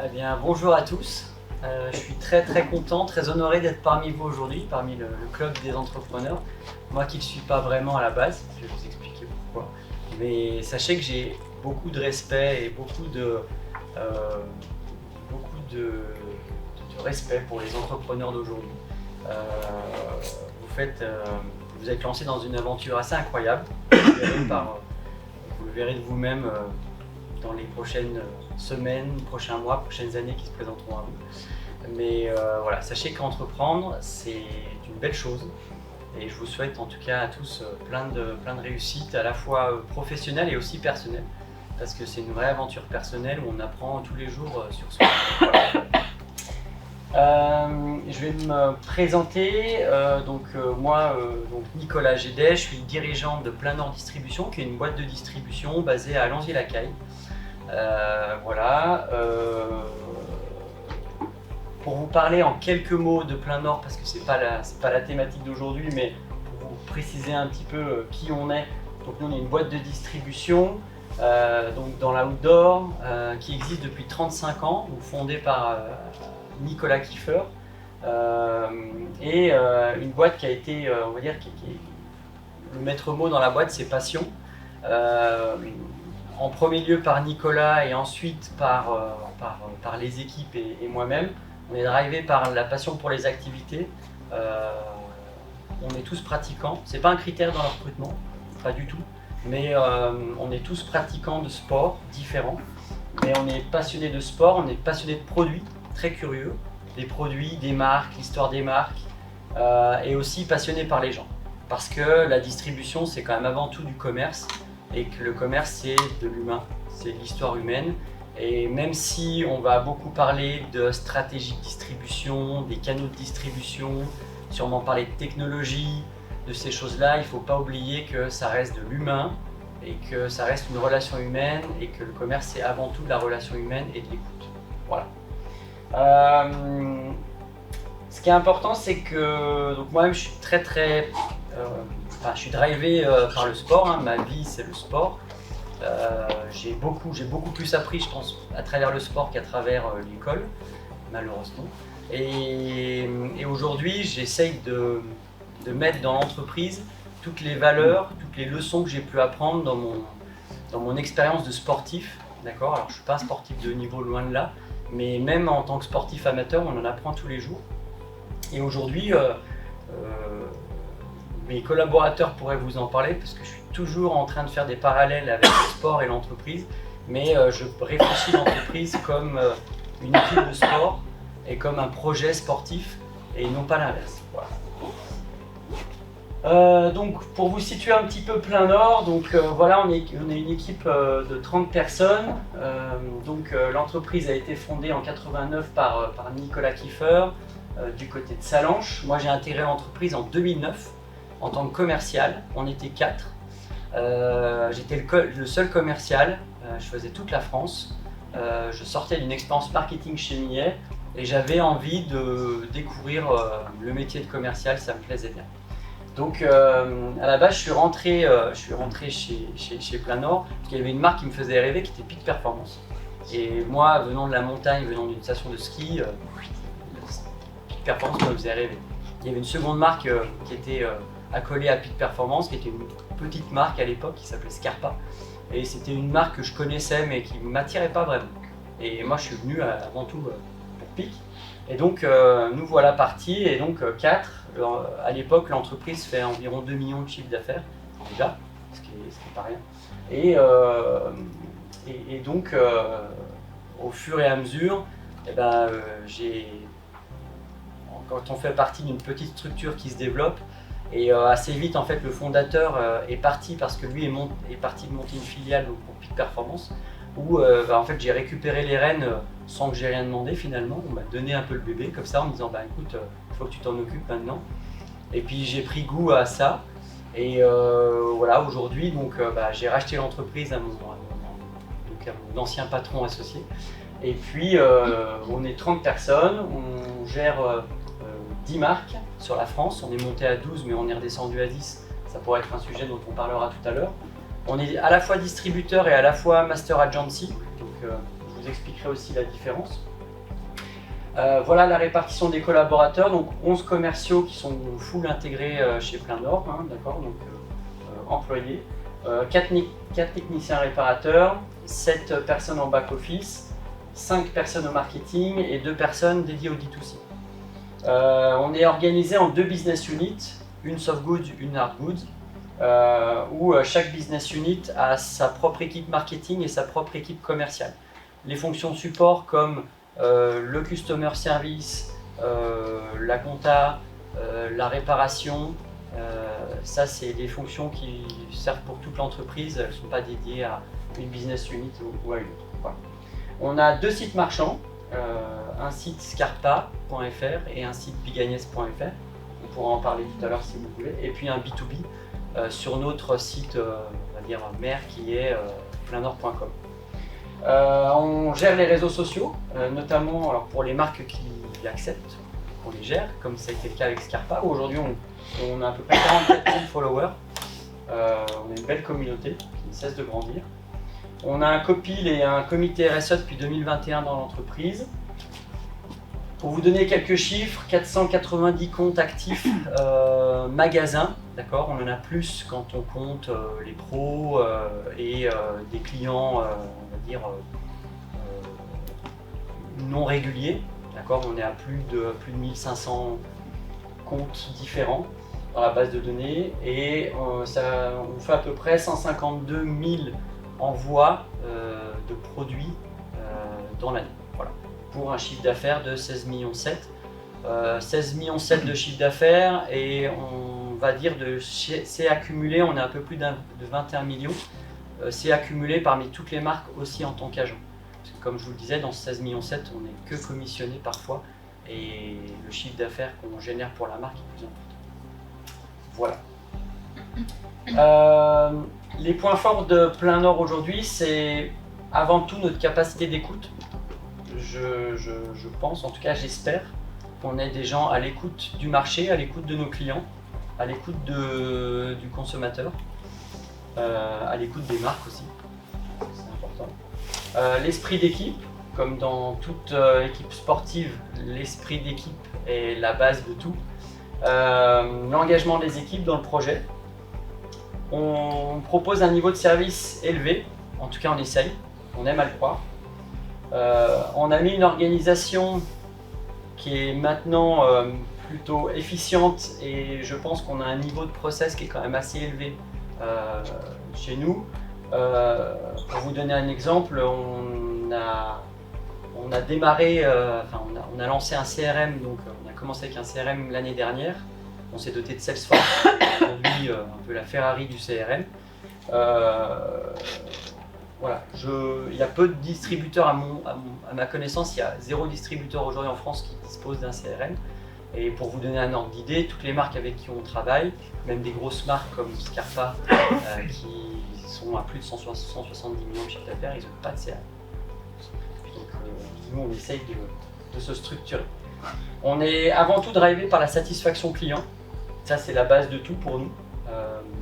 Eh bien, bonjour à tous. Je suis très content, très honoré d'être parmi vous aujourd'hui, parmi le club des entrepreneurs. Moi qui ne le suis pas vraiment à la base, je vais vous expliquer pourquoi. Mais sachez que j'ai beaucoup de respect et euh, beaucoup de respect pour les entrepreneurs d'aujourd'hui. Euh, vous êtes lancé dans une aventure assez incroyable. Vous le verrez de vous-même dans les prochaines semaines, prochains mois, prochaines années qui se présenteront à vous. Mais voilà, sachez qu'entreprendre, c'est une belle chose. Et je vous souhaite en tout cas à tous plein de réussites, à la fois professionnelles et aussi personnelles. Parce que c'est une vraie aventure personnelle où on apprend tous les jours sur soi. Voilà. Je vais me présenter. Moi, Nicolas Gédet, je suis le dirigeant de Plein Nord Distribution, qui est une boîte de distribution basée à Langy-la-Caille. Voilà. Pour vous parler en quelques mots de Plein Nord, parce que c'est pas la thématique d'aujourd'hui, mais pour vous préciser un petit peu qui on est. Donc nous, on est une boîte de distribution donc dans l'outdoor qui existe depuis 35 ans, donc fondée par Nicolas Kiefer, une boîte qui a été, on va dire, le maître mot dans la boîte, c'est passion. En premier lieu par Nicolas et ensuite par les équipes et moi-même. On est drivé par la passion pour les activités. On est tous pratiquants. C'est pas un critère dans le recrutement, pas du tout. Mais on est tous pratiquants de sports différents. Mais on est passionné de sport, on est passionné de produits, très curieux. Des produits, des marques, l'histoire des marques. Et aussi passionné par les gens. Parce que la distribution, c'est quand même avant tout du commerce. Et que le commerce, c'est de l'humain, c'est de l'histoire humaine. Et même si on va beaucoup parler de stratégie de distribution, des canaux de distribution, sûrement parler de technologie, de ces choses-là, il ne faut pas oublier que ça reste de l'humain et que ça reste une relation humaine et que le commerce, c'est avant tout de la relation humaine et de l'écoute. Voilà. Ce qui est important, c'est que donc moi-même, je suis je suis drivé par le sport, hein. Ma vie, c'est le sport. J'ai beaucoup plus appris, je pense, à travers le sport qu'à travers l'école, malheureusement. Et aujourd'hui, j'essaye de mettre dans l'entreprise toutes les valeurs, toutes les leçons que j'ai pu apprendre dans mon expérience de sportif. D'accord ? Alors, je ne suis pas un sportif de haut niveau, loin de là, mais même en tant que sportif amateur, on en apprend tous les jours. Et aujourd'hui, mes collaborateurs pourraient vous en parler parce que je suis toujours en train de faire des parallèles avec le sport et l'entreprise, mais je réfléchis l'entreprise comme une équipe de sport et comme un projet sportif et non pas l'inverse. Voilà. Donc pour vous situer un petit peu Plein Nord, voilà, on est une équipe de 30 personnes. L'entreprise a été fondée en 89 par Nicolas Kiefer du côté de Salanches. Moi j'ai intégré l'entreprise en 2009 en tant que commercial. On était 4. J'étais le seul commercial, je faisais toute la France. Je sortais d'une expérience marketing chez Millet et j'avais envie de découvrir le métier de commercial, ça me plaisait bien. Donc à la base, je suis rentré chez Plein Nord parce qu'il y avait une marque qui me faisait rêver qui était Peak Performance. Et moi, venant de la montagne, venant d'une station de ski, Peak Performance me faisait rêver. Il y avait une seconde marque qui était accolée à Peak Performance, qui était une petite marque à l'époque qui s'appelait Scarpa. Et c'était une marque que je connaissais mais qui ne m'attirait pas vraiment. Et moi, je suis venu avant tout pour Peak. Et donc, nous voilà partis. Et donc, 4. À l'époque, l'entreprise fait environ 2 millions de chiffre d'affaires, déjà, ce qui est pas rien. Et donc, au fur et à mesure, quand on fait partie d'une petite structure qui se développe, et assez vite, en fait, le fondateur est parti parce que lui est parti de monter une filiale pour Peak Performance, où en fait, j'ai récupéré les rênes sans que j'ai rien demandé finalement. On m'a donné un peu le bébé comme ça en me disant écoute, il faut que tu t'en occupes maintenant. Et puis j'ai pris goût à ça. Et voilà, aujourd'hui, j'ai racheté l'entreprise à mon ancien patron associé. Et puis on est 30 personnes, on gère 10 marques sur la France. On est monté à 12, mais on est redescendu à 10. Ça pourrait être un sujet dont on parlera tout à l'heure. On est à la fois distributeur et à la fois master agency. Donc, je vous expliquerai aussi la différence. Voilà la répartition des collaborateurs, donc 11 commerciaux qui sont full intégrés chez Plein Nord, hein, d'accord, donc employés, 4 techniciens réparateurs, 7 personnes en back-office, 5 personnes au marketing et 2 personnes dédiées au D2C. On est organisé en 2 business units, une soft goods, une hard goods, où chaque business unit a sa propre équipe marketing et sa propre équipe commerciale. Les fonctions support comme le customer service, la compta, la réparation, ça c'est des fonctions qui servent pour toute l'entreprise, elles ne sont pas dédiées à une business unit ou à une autre. Voilà. On a 2 sites marchands, un site scarpa.fr et un site bigagnès.fr, on pourra en parler tout à l'heure si vous voulez, et puis un B2B sur notre site on va dire mère qui est plainnord.com. On gère les réseaux sociaux, notamment alors pour les marques qui acceptent, on les gère, comme ça a été le cas avec Scarpa. Aujourd'hui, on a à peu près 44 000 followers. On a une belle communauté qui ne cesse de grandir. On a un COPIL et un comité RSE depuis 2021 dans l'entreprise. Pour vous donner quelques chiffres, 490 comptes actifs magasins, d'accord, on en a plus quand on compte les pros et des clients, on va dire, non réguliers, d'accord, on est à plus de 1500 comptes différents dans la base de données et on fait à peu près 152 000 envois de produits dans l'année. Voilà. Pour un chiffre d'affaires de 16,7 millions. 16,7 millions de chiffre d'affaires et on va dire c'est accumulé, on est un peu plus de 21 millions, c'est accumulé parmi toutes les marques aussi en tant qu'agent. Parce que comme je vous le disais, dans ce 16,7 millions, on n'est que commissionné parfois et le chiffre d'affaires qu'on génère pour la marque est plus important. Voilà. Les points forts de Plein Nord aujourd'hui, c'est avant tout notre capacité d'écoute. Je pense, en tout cas j'espère, qu'on ait des gens à l'écoute du marché, à l'écoute de nos clients, à l'écoute du consommateur, à l'écoute des marques aussi, c'est important. L'esprit d'équipe, comme dans toute équipe sportive, l'esprit d'équipe est la base de tout. L'engagement des équipes dans le projet. On propose un niveau de service élevé, en tout cas on essaye, on aime à le croire. On a mis une organisation qui est maintenant plutôt efficiente et je pense qu'on a un niveau de process qui est quand même assez élevé chez nous. Pour vous donner un exemple, on a démarré, on a lancé un CRM, donc on a commencé avec un CRM l'année dernière. On s'est doté de Salesforce, aujourd'hui un peu la Ferrari du CRM. Voilà, il y a peu de distributeurs à ma connaissance, il y a 0 distributeur aujourd'hui en France qui dispose d'un CRM. Et pour vous donner un ordre d'idée, toutes les marques avec qui on travaille, même des grosses marques comme Scarpa, qui sont à plus de 170 millions de chiffre d'affaires, ils n'ont pas de CRM. Donc nous, on essaye de se structurer. On est avant tout drivé par la satisfaction client. Ça, c'est la base de tout pour nous.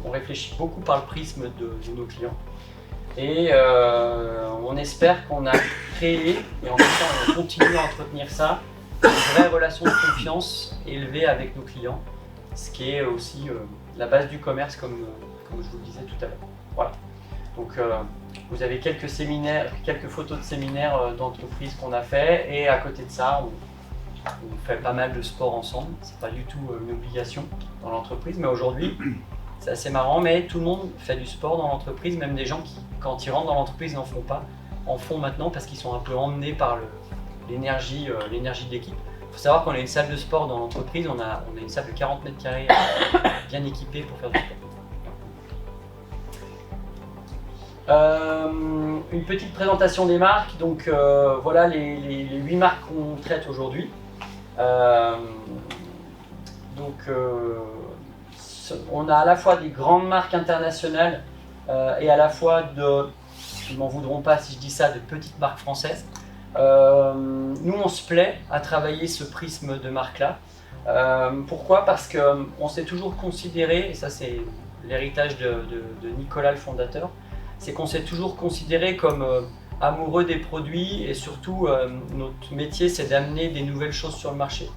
On réfléchit beaucoup par le prisme de nos clients. Et on espère qu'on a créé, et en tout cas on continue à entretenir ça, une vraie relation de confiance élevée avec nos clients, ce qui est aussi la base du commerce comme je vous le disais tout à l'heure. Voilà. Donc vous avez quelques séminaires, quelques photos de séminaires d'entreprises qu'on a fait et à côté de ça on fait pas mal de sport ensemble. C'est pas du tout une obligation dans l'entreprise, mais aujourd'hui c'est assez marrant, mais tout le monde fait du sport dans l'entreprise, même des gens qui, quand ils rentrent dans l'entreprise, n'en font pas, en font maintenant parce qu'ils sont un peu emmenés par l'énergie de l'équipe. Il faut savoir qu'on a une salle de sport dans l'entreprise, on a une salle de 40 mètres carrés bien équipée pour faire du sport. Une petite présentation des marques, donc voilà les 8 marques qu'on traite aujourd'hui. On a à la fois des grandes marques internationales et à la fois ils m'en voudront pas si je dis ça, de petites marques françaises. Nous on se plaît à travailler ce prisme de marque-là. Pourquoi ? Parce qu'on s'est toujours considéré, et ça c'est l'héritage de Nicolas le fondateur, c'est qu'on s'est toujours considéré comme amoureux des produits et surtout notre métier c'est d'amener des nouvelles choses sur le marché.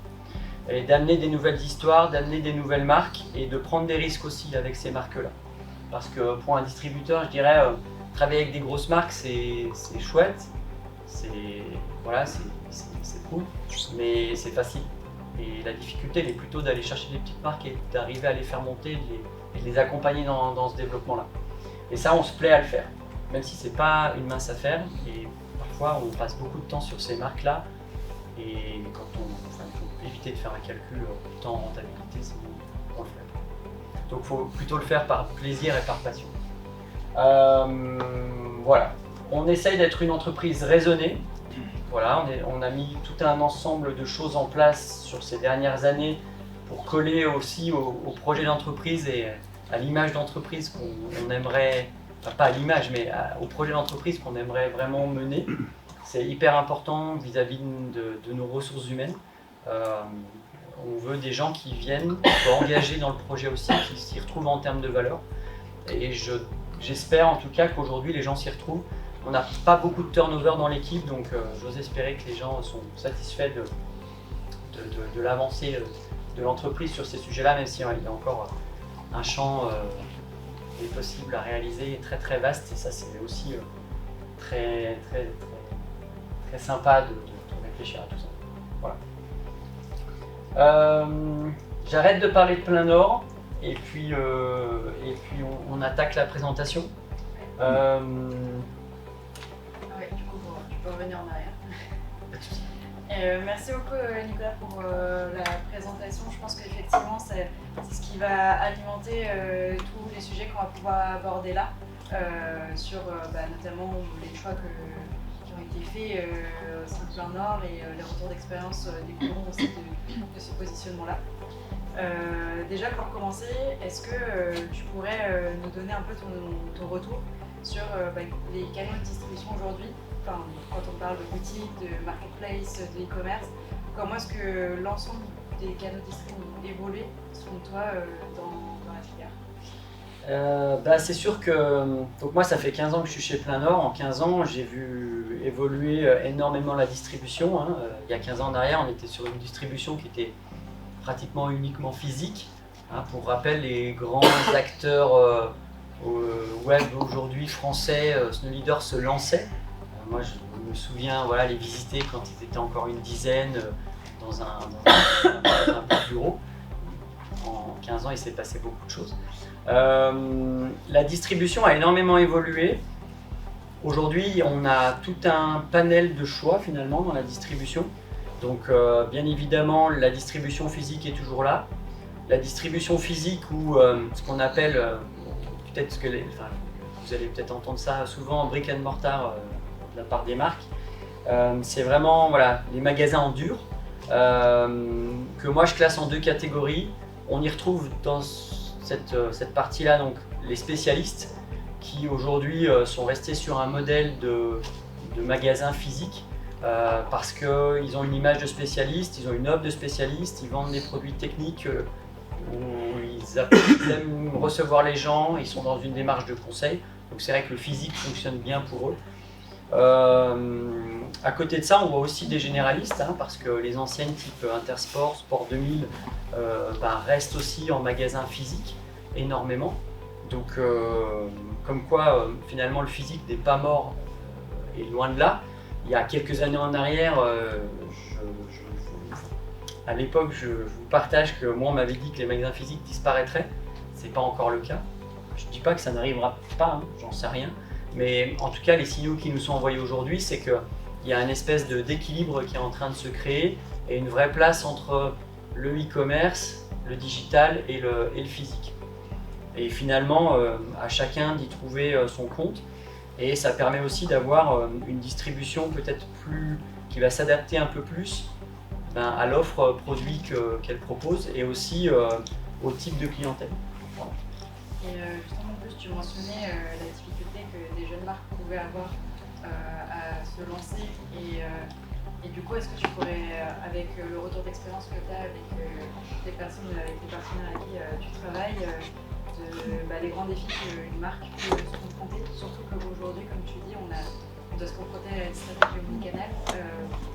Et d'amener des nouvelles histoires, d'amener des nouvelles marques et de prendre des risques aussi avec ces marques-là. Parce que pour un distributeur, je dirais, travailler avec des grosses marques, c'est chouette, voilà, c'est cool, mais c'est facile. Et la difficulté, elle est plutôt d'aller chercher des petites marques et d'arriver à les faire monter et de les accompagner dans ce développement-là. Et ça, on se plaît à le faire, même si c'est pas une mince affaire. Et parfois, on passe beaucoup de temps sur ces marques-là. Et quand il faut éviter de faire un calcul temps-rentabilité, sinon on le fait. Donc il faut plutôt le faire par plaisir et par passion. Voilà. On essaye d'être une entreprise raisonnée. Voilà, on a mis tout un ensemble de choses en place sur ces dernières années pour coller aussi au projet d'entreprise et à l'image d'entreprise qu'on aimerait, enfin pas à l'image, mais au projet d'entreprise qu'on aimerait vraiment mener. C'est hyper important vis-à-vis de nos ressources humaines. On veut des gens qui viennent, qui soient engagés dans le projet aussi, qui s'y retrouvent en termes de valeur. Et j'espère en tout cas qu'aujourd'hui les gens s'y retrouvent. On n'a pas beaucoup de turnover dans l'équipe, donc j'ose espérer que les gens sont satisfaits de l'avancée de l'entreprise sur ces sujets-là, même s'il y a encore un champ des possibles à réaliser très très vaste. Et ça c'est aussi très sympa de réfléchir à tout ça. Voilà. J'arrête de parler de plein nord et puis on attaque la présentation. Ouais, du coup, tu peux revenir en arrière. Merci beaucoup Nicolas pour la présentation. Je pense qu'effectivement c'est ce qui va alimenter tous les sujets qu'on va pouvoir aborder là, sur notamment les choix qui ont été faits au sein de Plein Nord et les retours d'expérience découlant aussi de ce positionnement-là. Déjà pour commencer, est-ce que tu pourrais nous donner un peu ton retour sur les canaux de distribution aujourd'hui, quand on parle de boutique, de marketplace, de e-commerce, comment est-ce que l'ensemble des canaux de distribution ont évolué selon toi dans la filière? C'est sûr que donc moi ça fait 15 ans que je suis chez Plein Nord. En 15 ans j'ai vu évoluer énormément la distribution. Il y a 15 ans en arrière on était sur une distribution qui était pratiquement uniquement physique. Pour rappel, les grands acteurs web aujourd'hui français, Snow Leader se lançaient. Moi je me souviens les visiter quand ils étaient encore une dizaine dans un bureau. En 15 ans il s'est passé beaucoup de choses. La distribution a énormément évolué. Aujourd'hui on a tout un panel de choix finalement dans la distribution. Donc bien évidemment la distribution physique est toujours là. La distribution physique ou ce qu'on appelle, peut-être vous allez peut-être entendre ça souvent, brick and mortar de la part des marques, c'est vraiment les magasins en dur que moi je classe en deux catégories. On y retrouve dans cette partie-là donc les spécialistes qui aujourd'hui sont restés sur un modèle de magasin physique. Parce qu'ils ont une image de spécialiste, ils ont une offre de spécialiste, ils vendent des produits techniques où ils aiment recevoir les gens, ils sont dans une démarche de conseil. Donc c'est vrai que le physique fonctionne bien pour eux. À côté de ça, on voit aussi des généralistes, parce que les enseignes type Intersport, Sport 2000 restent aussi en magasin physique énormément. Donc comme quoi finalement le physique n'est pas mort et loin de là. Il y a quelques années en arrière, à l'époque, je vous partage que moi on m'avait dit que les magasins physiques disparaîtraient. C'est pas encore le cas. Je dis pas que ça n'arrivera pas, j'en sais rien. Mais en tout cas, les signaux qui nous sont envoyés aujourd'hui, c'est qu'il y a une espèce d'équilibre qui est en train de se créer et une vraie place entre le e-commerce, le digital et le physique. Et finalement, à chacun d'y trouver son compte. Et ça permet aussi d'avoir une distribution peut-être qui va s'adapter un peu plus à l'offre produit qu'elle propose et aussi au type de clientèle. Voilà. Et justement, en plus, tu mentionnais la difficulté que des jeunes marques pouvaient avoir à se lancer. Et du coup, est-ce que tu pourrais, avec le retour d'expérience que tu as avec les partenaires avec qui tu travailles, les grands défis qu'une marque peut se confronter, surtout qu'aujourd'hui, comme tu dis, on a on doit se confronter à une stratégie omnicanal.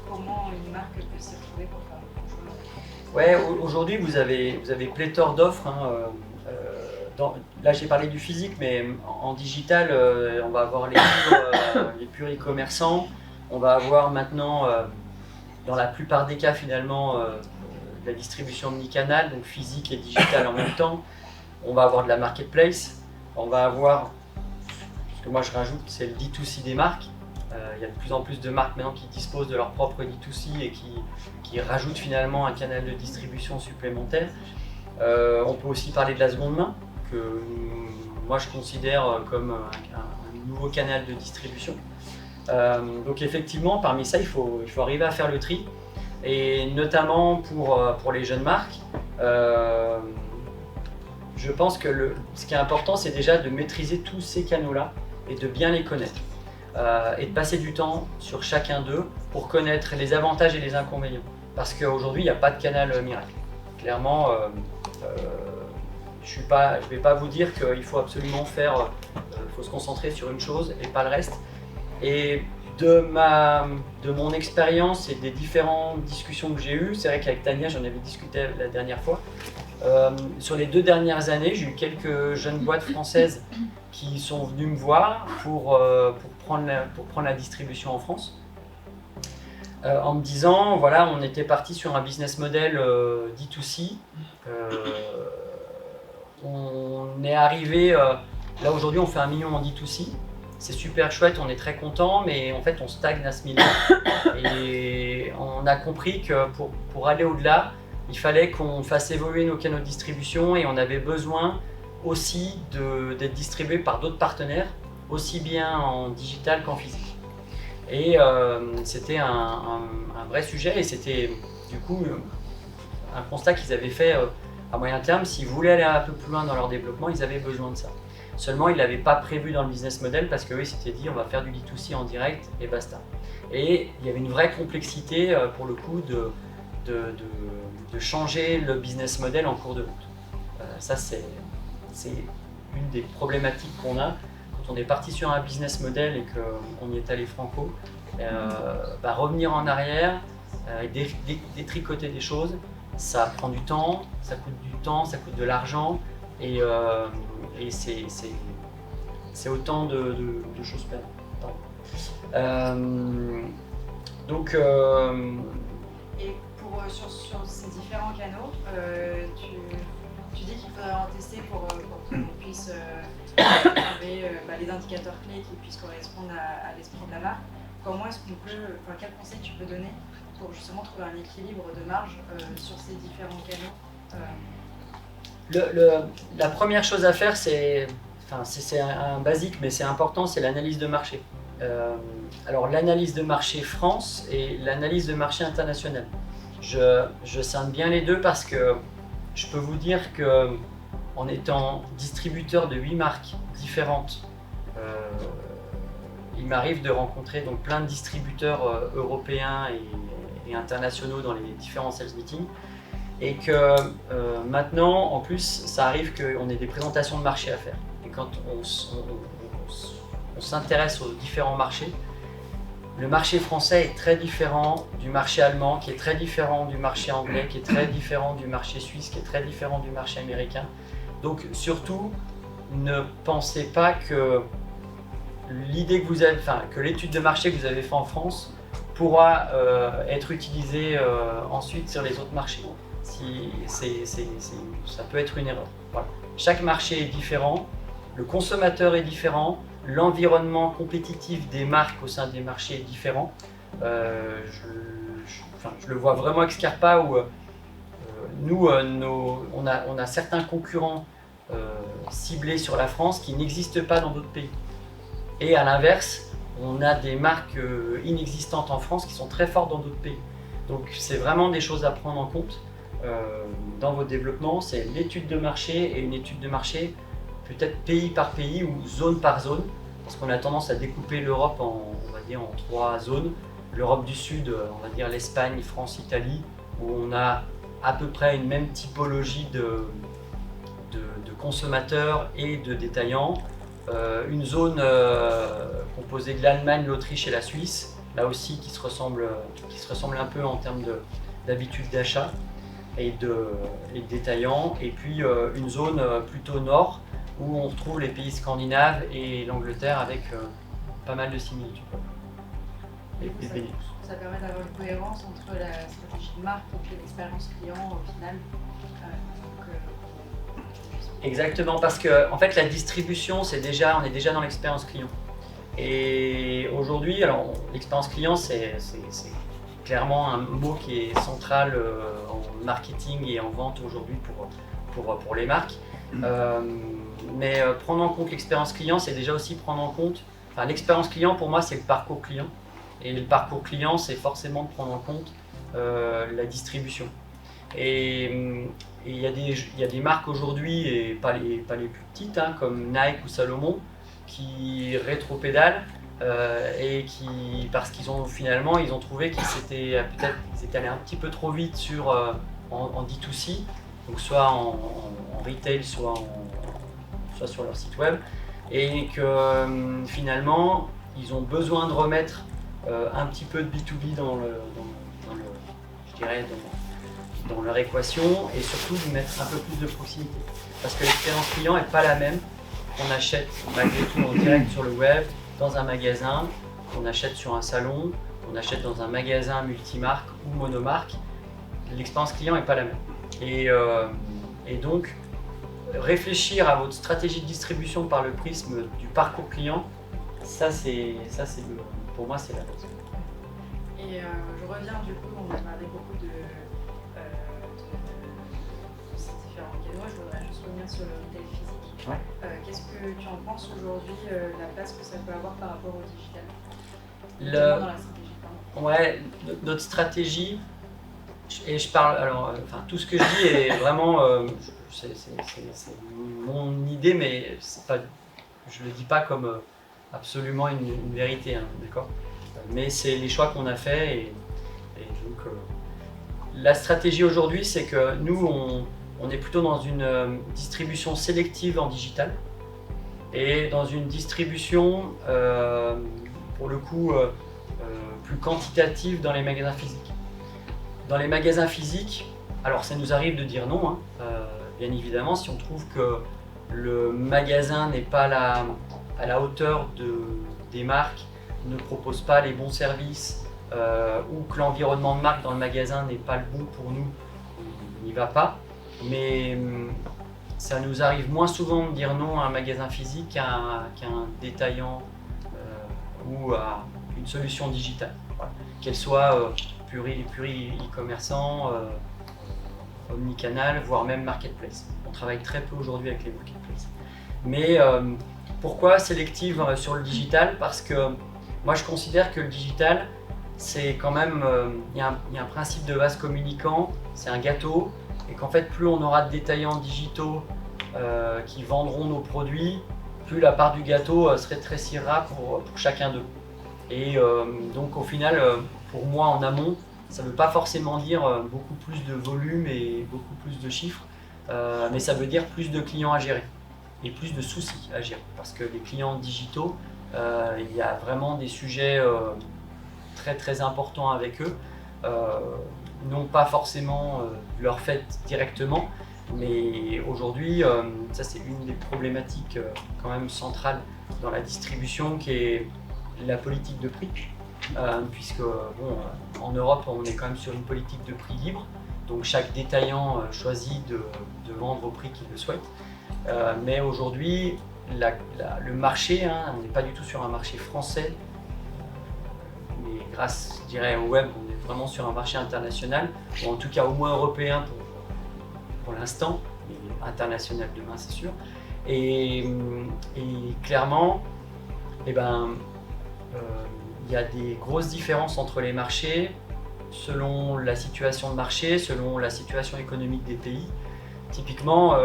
Comment une marque peut s'y retrouver pour faire le choix? Ouais, aujourd'hui vous avez pléthore d'offres. Là j'ai parlé du physique, mais en digital, on va avoir les purs e-commerçants. On va avoir maintenant, dans la plupart des cas finalement, de la distribution omnicanal, donc physique et digital en même temps. On va avoir de la marketplace. On va avoir, ce que moi je rajoute, c'est le D2C des marques. Il y a de plus en plus de marques maintenant qui disposent de leur propre D2C et qui rajoutent finalement un canal de distribution supplémentaire. On peut aussi parler de la seconde main, que moi je considère comme un nouveau canal de distribution. Donc effectivement, parmi ça, il faut arriver à faire le tri. Et notamment pour les jeunes marques, je pense que ce qui est important, c'est déjà de maîtriser tous ces canaux-là et de bien les connaître. Et de passer du temps sur chacun d'eux pour connaître les avantages et les inconvénients. Parce qu'aujourd'hui, il n'y a pas de canal miracle. Clairement, je ne vais pas vous dire qu'il faut absolument faut se concentrer sur une chose et pas le reste. Et de mon expérience et des différentes discussions que j'ai eues, c'est vrai qu'avec Tania, j'en avais discuté la dernière fois, sur les 2 dernières années, j'ai eu quelques jeunes boîtes françaises qui sont venues me voir pour prendre la distribution en France, en me disant, voilà, on était parti sur un business model D2C, on est arrivé, là aujourd'hui on fait 1 million en D2C, c'est super chouette, on est très content, mais en fait on stagne à ce million. Et on a compris que pour aller au-delà, il fallait qu'on fasse évoluer nos canaux de distribution et on avait besoin aussi d'être distribué par d'autres partenaires, aussi bien en digital qu'en physique. Et c'était un vrai sujet et c'était du coup un constat qu'ils avaient fait à moyen terme. S'ils voulaient aller un peu plus loin dans leur développement, ils avaient besoin de ça. Seulement, ils ne l'avaient pas prévu dans le business model parce qu'eux, ils s'étaient dit on va faire du D2C en direct et basta. Et il y avait une vraie complexité pour le coup de changer le business model en cours de route. Ça, c'est une des problématiques qu'on a quand on est parti sur un business model et qu'on y est allé franco. Revenir en arrière et détricoter des choses, ça prend du temps, ça coûte de l'argent et c'est autant de choses perdues. Et sur ces différents canaux, tu dis qu'il faudrait en tester pour qu'on puisse trouver les indicateurs clés qui puissent correspondre à l'esprit de la marque. Comment est-ce qu'on peut, quel conseil tu peux donner pour justement trouver un équilibre de marge sur ces différents canaux? La première chose à faire, c'est un basique, mais c'est important, c'est l'analyse de marché. Alors l'analyse de marché France et l'analyse de marché international. Je scinde bien les deux parce que je peux vous dire que en étant distributeur de 8 marques différentes, il m'arrive de rencontrer donc plein de distributeurs européens et internationaux dans les différents sales meetings. Et que maintenant, en plus, ça arrive qu'on ait des présentations de marché à faire. Et quand on s'intéresse aux différents marchés, le marché français est très différent du marché allemand, qui est très différent du marché anglais, qui est très différent du marché suisse, qui est très différent du marché américain. Donc surtout, ne pensez pas que l'idée que vous avez, que l'étude de marché que vous avez faite en France pourra être utilisée ensuite sur les autres marchés. Ça peut être une erreur. Voilà. Chaque marché est différent, le consommateur est différent, l'environnement compétitif des marques au sein des marchés est différent. Je le vois vraiment avec Scarpa où nous, on a certains concurrents ciblés sur la France qui n'existent pas dans d'autres pays. Et à l'inverse, on a des marques inexistantes en France qui sont très fortes dans d'autres pays. Donc c'est vraiment des choses à prendre en compte. Dans votre développement, c'est l'étude de marché et une étude de marché peut-être pays par pays ou zone par zone, parce qu'on a tendance à découper l'Europe en 3 zones. L'Europe du Sud, on va dire l'Espagne, France, Italie, où on a à peu près une même typologie de consommateurs et de détaillants. une zone composée de l'Allemagne, l'Autriche et la Suisse, là aussi qui se ressemblent un peu en termes d'habitude d'achat et de détaillants, et puis une zone plutôt nord où on retrouve les pays scandinaves et l'Angleterre avec pas mal de similitudes. Ça permet d'avoir une cohérence entre la stratégie de marque et puis l'expérience client au final. Exactement, parce que en fait la distribution, on est déjà dans l'expérience client. Et aujourd'hui, alors l'expérience client, c'est clairement un mot qui est central en marketing et en vente aujourd'hui pour les marques. Mais prendre en compte l'expérience client, c'est déjà aussi prendre en compte, enfin l'expérience client pour moi c'est le parcours client. Et le parcours client, c'est forcément de prendre en compte la distribution. Et il y a des marques aujourd'hui, et pas les plus petites, hein, comme Nike ou Salomon, qui rétropédalent et parce qu'ils ont finalement trouvé qu'ils étaient allés un petit peu trop vite en D2C, donc soit en retail, soit sur leur site web, et que finalement ils ont besoin de remettre un petit peu de B2B dans leur équation, et surtout de mettre un peu plus de proximité. Parce que l'expérience client n'est pas la même qu'on achète malgré tout en direct sur le web, dans un magasin, qu'on achète sur un salon, qu'on achète dans un magasin multimarque ou monomarque. L'expérience client n'est pas la même. Et donc, réfléchir à votre stratégie de distribution par le prisme du parcours client, pour moi, c'est la base. Et je reviens du coup, on a parlé beaucoup de ces différents canaux. Je voudrais juste revenir sur le retail physique. Ouais. Qu'est-ce que tu en penses aujourd'hui, la place que ça peut avoir par rapport au digital dans la stratégie, pardon. Ouais, notre stratégie, et je parle, alors, tout ce que je dis est vraiment, c'est mon idée, mais je le dis pas comme absolument une vérité, hein, d'accord ? Mais c'est les choix qu'on a faits, et donc la stratégie aujourd'hui, c'est que nous, on est plutôt dans une distribution sélective en digital et dans une distribution, pour le coup, plus quantitative dans les magasins physiques. Dans les magasins physiques, alors ça nous arrive de dire non, hein, bien évidemment, si on trouve que le magasin n'est pas à la hauteur des marques, ne propose pas les bons services, ou que l'environnement de marque dans le magasin n'est pas le bon pour nous, on n'y va pas. Mais ça nous arrive moins souvent de dire non à un magasin physique qu'à un détaillant ou à une solution digitale, voilà. Qu'elle soit pure e-commerçant, omnicanal, voire même marketplace. On travaille très peu aujourd'hui avec les marketplaces. Mais pourquoi sélective sur le digital ? Parce que moi je considère que le digital, c'est quand même, il y a un principe de vase communicant, c'est un gâteau, et qu'en fait plus on aura de détaillants digitaux qui vendront nos produits, plus la part du gâteau se rétrécira pour chacun d'eux. Et donc au final, pour moi en amont, ça ne veut pas forcément dire beaucoup plus de volume et beaucoup plus de chiffres, mais ça veut dire plus de clients à gérer et plus de soucis à gérer. Parce que les clients digitaux, il y a vraiment des sujets très très importants avec eux, non pas forcément leur fait directement, mais aujourd'hui, ça c'est une des problématiques quand même centrales dans la distribution, qui est la politique de prix, puisque en Europe on est quand même sur une politique de prix libre, donc chaque détaillant choisit de vendre au prix qu'il le souhaite, mais aujourd'hui le marché, hein, on n'est pas du tout sur un marché français, mais grâce, je dirais, au web, on est vraiment sur un marché international, ou en tout cas au moins européen pour l'instant, mais international demain c'est sûr. Et clairement, il y a des grosses différences entre les marchés selon la situation de marché, selon la situation économique des pays. Typiquement,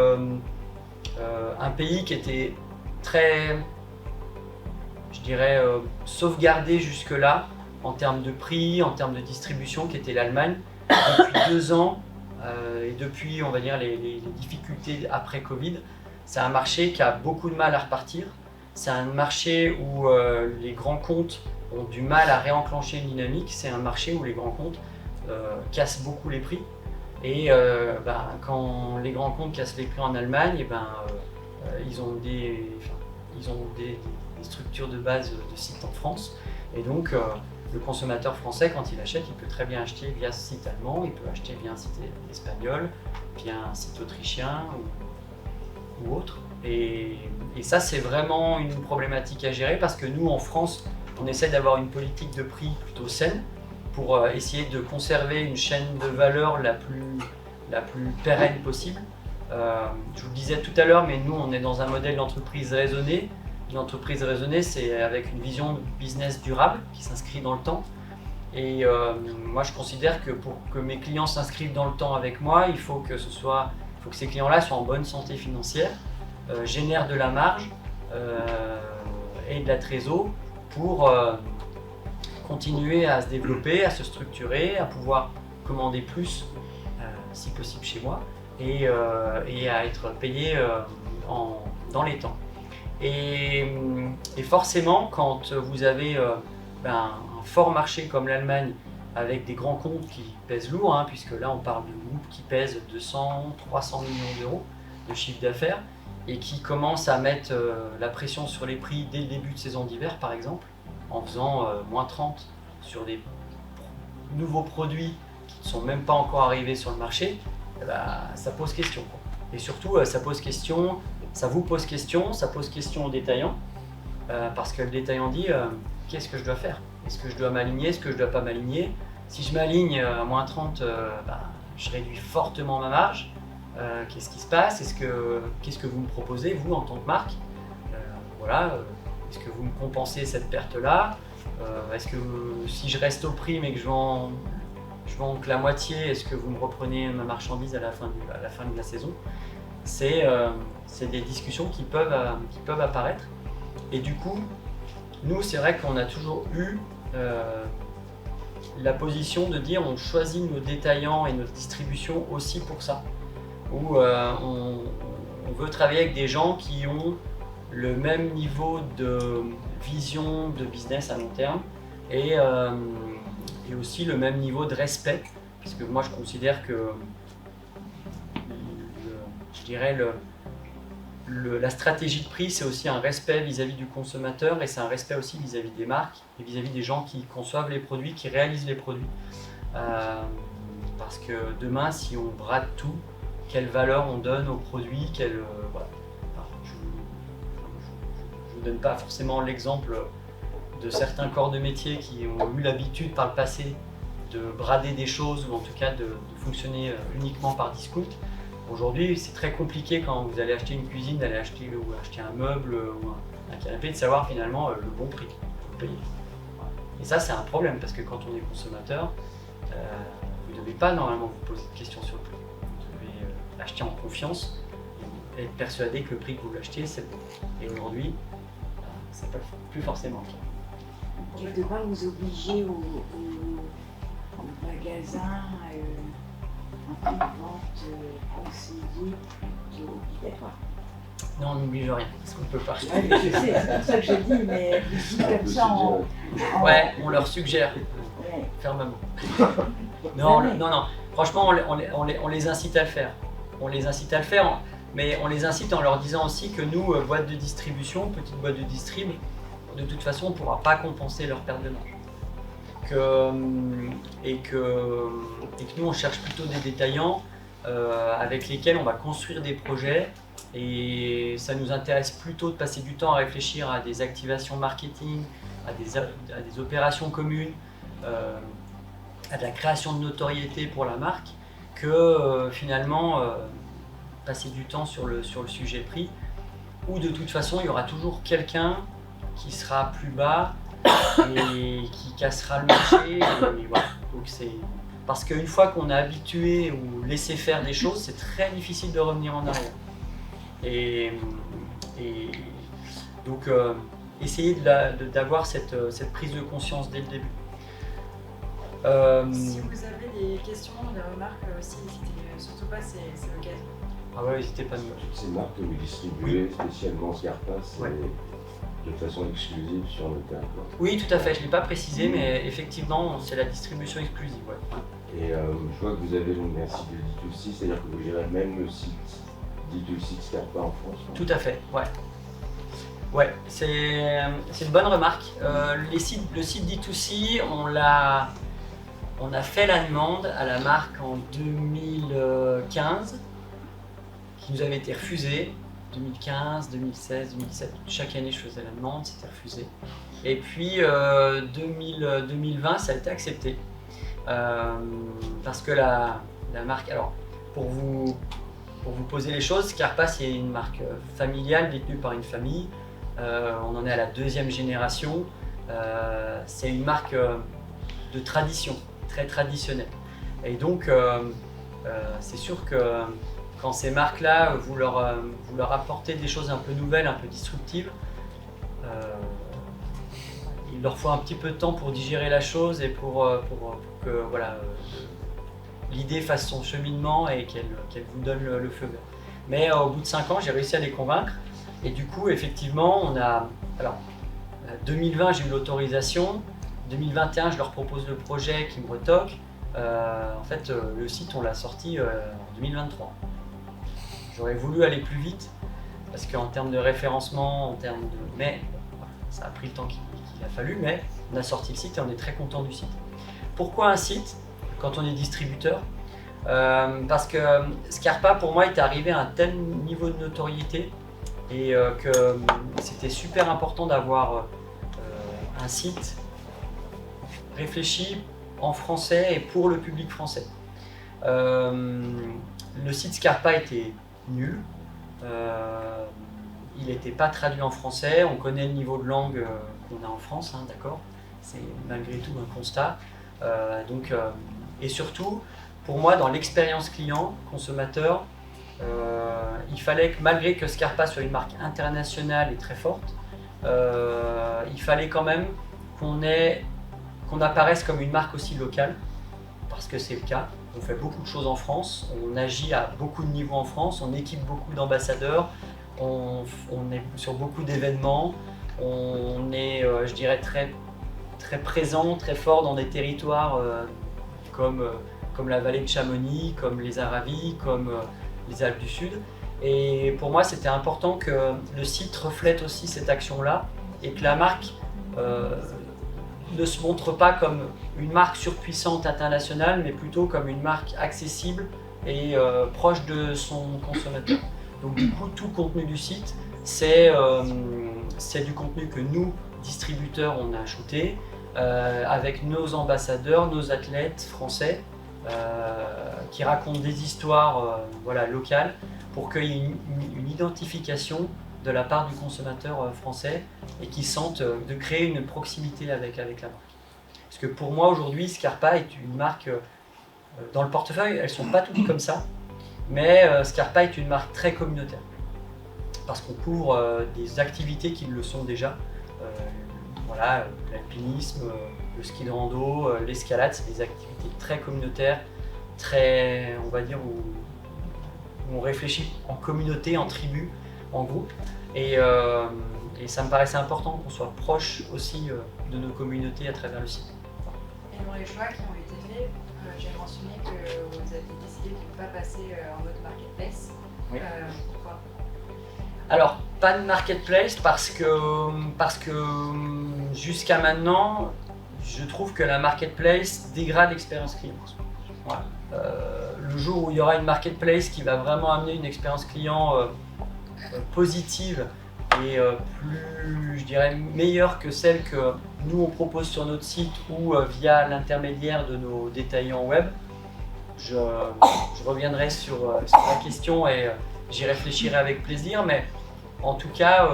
un pays qui était très, je dirais, sauvegardé jusque-là en termes de prix, en termes de distribution, qui était l'Allemagne, depuis 2 ans, et depuis, on va dire, les difficultés après Covid, c'est un marché qui a beaucoup de mal à repartir, c'est un marché où les grands comptes ont du mal à réenclencher une dynamique. C'est un marché où les grands comptes cassent beaucoup les prix. Et quand les grands comptes cassent les prix en Allemagne, ils ont des structures de base de sites en France. Et donc, le consommateur français, quand il achète, il peut très bien acheter via ce site allemand, il peut acheter via un site espagnol, via un site autrichien ou autre. Et ça, c'est vraiment une problématique à gérer parce que nous, en France, on essaie d'avoir une politique de prix plutôt saine pour essayer de conserver une chaîne de valeur la plus pérenne possible. Je vous le disais tout à l'heure, mais nous, on est dans un modèle d'entreprise raisonnée. Une entreprise raisonnée, c'est avec une vision de business durable qui s'inscrit dans le temps. Et moi, je considère que pour que mes clients s'inscrivent dans le temps avec moi, il faut que ces clients-là soient en bonne santé financière, génèrent de la marge et de la trésor pour continuer à se développer, à se structurer, à pouvoir commander plus, si possible chez moi, et à être payé dans les temps. Et forcément, quand vous avez un fort marché comme l'Allemagne, avec des grands comptes qui pèsent lourd, puisque là on parle de groupes qui pèsent 200, 300 millions d'euros de chiffre d'affaires, et qui commencent à mettre la pression sur les prix dès le début de saison d'hiver par exemple, en faisant moins 30 sur des nouveaux produits qui ne sont même pas encore arrivés sur le marché, ça pose question. Et surtout, ça vous pose question, ça pose question au détaillant, parce que le détaillant dit qu'est-ce que je dois faire? Est-ce que je dois m'aligner? Est-ce que je ne dois pas m'aligner? Si je m'aligne à moins 30, je réduis fortement ma marge. Qu'est-ce qui se passe? Qu'est-ce que vous me proposez, vous, en tant que marque? Est-ce que vous me compensez cette perte-là? Est-ce que si je reste au prix mais que je vends que la moitié, est-ce que vous me reprenez ma marchandise à la fin de la saison? C'est des discussions qui peuvent apparaître. Et du coup, nous, c'est vrai qu'on a toujours eu la position de dire on choisit nos détaillants et notre distribution aussi pour ça. Où on veut travailler avec des gens qui ont le même niveau de vision de business à long terme et aussi le même niveau de respect, puisque moi je considère que la stratégie de prix, c'est aussi un respect vis-à-vis du consommateur et c'est un respect aussi vis-à-vis des marques et vis-à-vis des gens qui conçoivent les produits, qui réalisent les produits. Parce que demain, si on brade tout, quelle valeur on donne aux produits, je ne vous donne pas forcément l'exemple de certains corps de métier qui ont eu l'habitude par le passé de brader des choses ou en tout cas de fonctionner uniquement par discount. Aujourd'hui, c'est très compliqué quand vous allez acheter une cuisine, d'aller acheter un meuble ou un canapé, de savoir finalement le bon prix pour payer. Et ça, c'est un problème parce que quand on est consommateur, vous ne devez pas normalement vous poser de questions sur le prix. Vous devez acheter en confiance et être persuadé que le prix que vous l'achetez, c'est bon. Et aujourd'hui, c'est pas plus forcément le cas. Quelque part, vous obligez au magasin un prix de vente conseillé qui est obligatoire. Non, on n'oblige rien, parce qu'on ne peut pas. Ouais, je sais, c'est pour ça que je dis, mais vous dites comme ça Ouais, on leur suggère, fermement. Non, franchement, on les incite à le faire. Mais on les incite en leur disant aussi que nous, boîte de distribution, petite boîte de distrib, de toute façon, on ne pourra pas compenser leur perte de marge. Et que nous, on cherche plutôt des détaillants avec lesquels on va construire des projets. Et ça nous intéresse plutôt de passer du temps à réfléchir à des activations marketing, à des opérations communes, à de la création de notoriété pour la marque, que finalement passer du temps sur le sujet prix, où de toute façon il y aura toujours quelqu'un qui sera plus bas et qui cassera le marché. Et voilà. Donc parce qu'une fois qu'on est habitué ou laissé faire des choses, c'est très difficile de revenir en arrière. Et donc, essayer d'avoir cette prise de conscience dès le début. Si vous avez des questions, des remarques aussi, n'hésitez surtout pas, c'est l'occasion. Ah ouais, n'hésitez pas. Toutes ces marques que vous distribuez, spécialement Scarpa, ouais. de façon exclusive sur le territoire. Oui, tout à fait, je ne l'ai pas précisé, mais effectivement, c'est la distribution exclusive. Ouais. Et je vois que vous avez donc un site de D2C, c'est-à-dire que vous gérez même le site D2C de Scarpa en France. Tout à fait, ouais. Ouais, c'est une bonne remarque. Le site D2C, on a fait la demande à la marque en 2015, qui nous avait été refusée. 2015, 2016, 2017, chaque année je faisais la demande, c'était refusé. Et puis 2020, ça a été accepté. Parce que la marque, alors pour vous poser les choses, Scarpa c'est une marque familiale détenue par une famille. On en est à la 2e génération. C'est une marque de tradition, très traditionnelle. Et donc c'est sûr que quand ces marques-là, vous leur apportez des choses un peu nouvelles, un peu disruptives, il leur faut un petit peu de temps pour digérer la chose et pour que voilà, l'idée fasse son cheminement et qu'elle vous donne le feu vert. Mais au bout de 5 ans, j'ai réussi à les convaincre. Et du coup, effectivement, alors, 2020, j'ai eu l'autorisation. 2021, je leur propose le projet qui me retoque. En fait, le site, on l'a sorti en 2023. J'aurais voulu aller plus vite parce qu'en termes de référencement, mais ça a pris le temps qu'il a fallu, mais on a sorti le site et on est très content du site. Pourquoi un site quand on est distributeur? Parce que Scarpa, pour moi, est arrivé à un tel niveau de notoriété et que c'était super important d'avoir un site réfléchi en français et pour le public français. Le site Scarpa était nul, il n'était pas traduit en français, on connaît le niveau de langue qu'on a en France, hein, d'accord, c'est malgré tout un constat. Et surtout, pour moi, dans l'expérience client, consommateur, il fallait que, malgré que Scarpa soit une marque internationale et très forte, il fallait quand même qu'on apparaisse comme une marque aussi locale, parce que c'est le cas. On fait beaucoup de choses en France, on agit à beaucoup de niveaux en France, on équipe beaucoup d'ambassadeurs, on est sur beaucoup d'événements, on est, je dirais, très, très présent, très fort dans des territoires comme la vallée de Chamonix, comme les Aravis, comme les Alpes du Sud. Et pour moi, c'était important que le site reflète aussi cette action-là et que la marque ne se montre pas comme une marque surpuissante internationale, mais plutôt comme une marque accessible et proche de son consommateur. Donc du coup, tout le contenu du site, c'est du contenu que nous, distributeurs, on a shooté avec nos ambassadeurs, nos athlètes français, qui racontent des histoires locales pour qu'il y ait une identification de la part du consommateur français et qui sentent de créer une proximité avec la marque. Parce que pour moi aujourd'hui, Scarpa est une marque, dans le portefeuille, elles ne sont pas toutes comme ça, mais Scarpa est une marque très communautaire. Parce qu'on couvre des activités qui le sont déjà. L'alpinisme, le ski de rando, l'escalade, c'est des activités très communautaires, très, on va dire, où on réfléchit en communauté, en tribu, en groupe. Et ça me paraissait important qu'on soit proche aussi de nos communautés à travers le site. Et dans les choix qui ont été faits, j'ai mentionné que vous avez décidé de ne pas passer en mode marketplace. Oui. Pourquoi ? Alors, pas de marketplace parce que jusqu'à maintenant, je trouve que la marketplace dégrade l'expérience client. Voilà. Le jour où il y aura une marketplace qui va vraiment amener une expérience client positive et plus, je dirais, meilleure que celle que nous on propose sur notre site ou via l'intermédiaire de nos détaillants web, je reviendrai sur la question et j'y réfléchirai avec plaisir, mais en tout cas,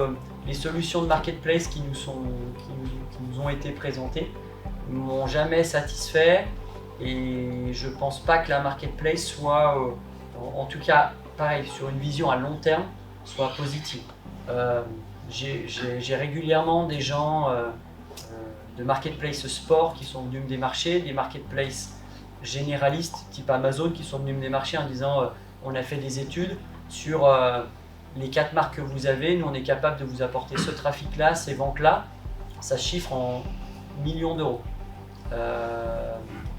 les solutions de marketplace qui nous ont été présentées ne m'ont jamais satisfait et je ne pense pas que la marketplace soit, en tout cas, pareil, sur une vision à long terme, soit positive. J'ai régulièrement des gens de marketplace sport qui sont venus me démarcher, des marketplaces généralistes type Amazon qui sont venus me démarcher en disant on a fait des études sur les 4 marques que vous avez, nous on est capable de vous apporter ce trafic-là, ces ventes-là, ça se chiffre en millions d'euros.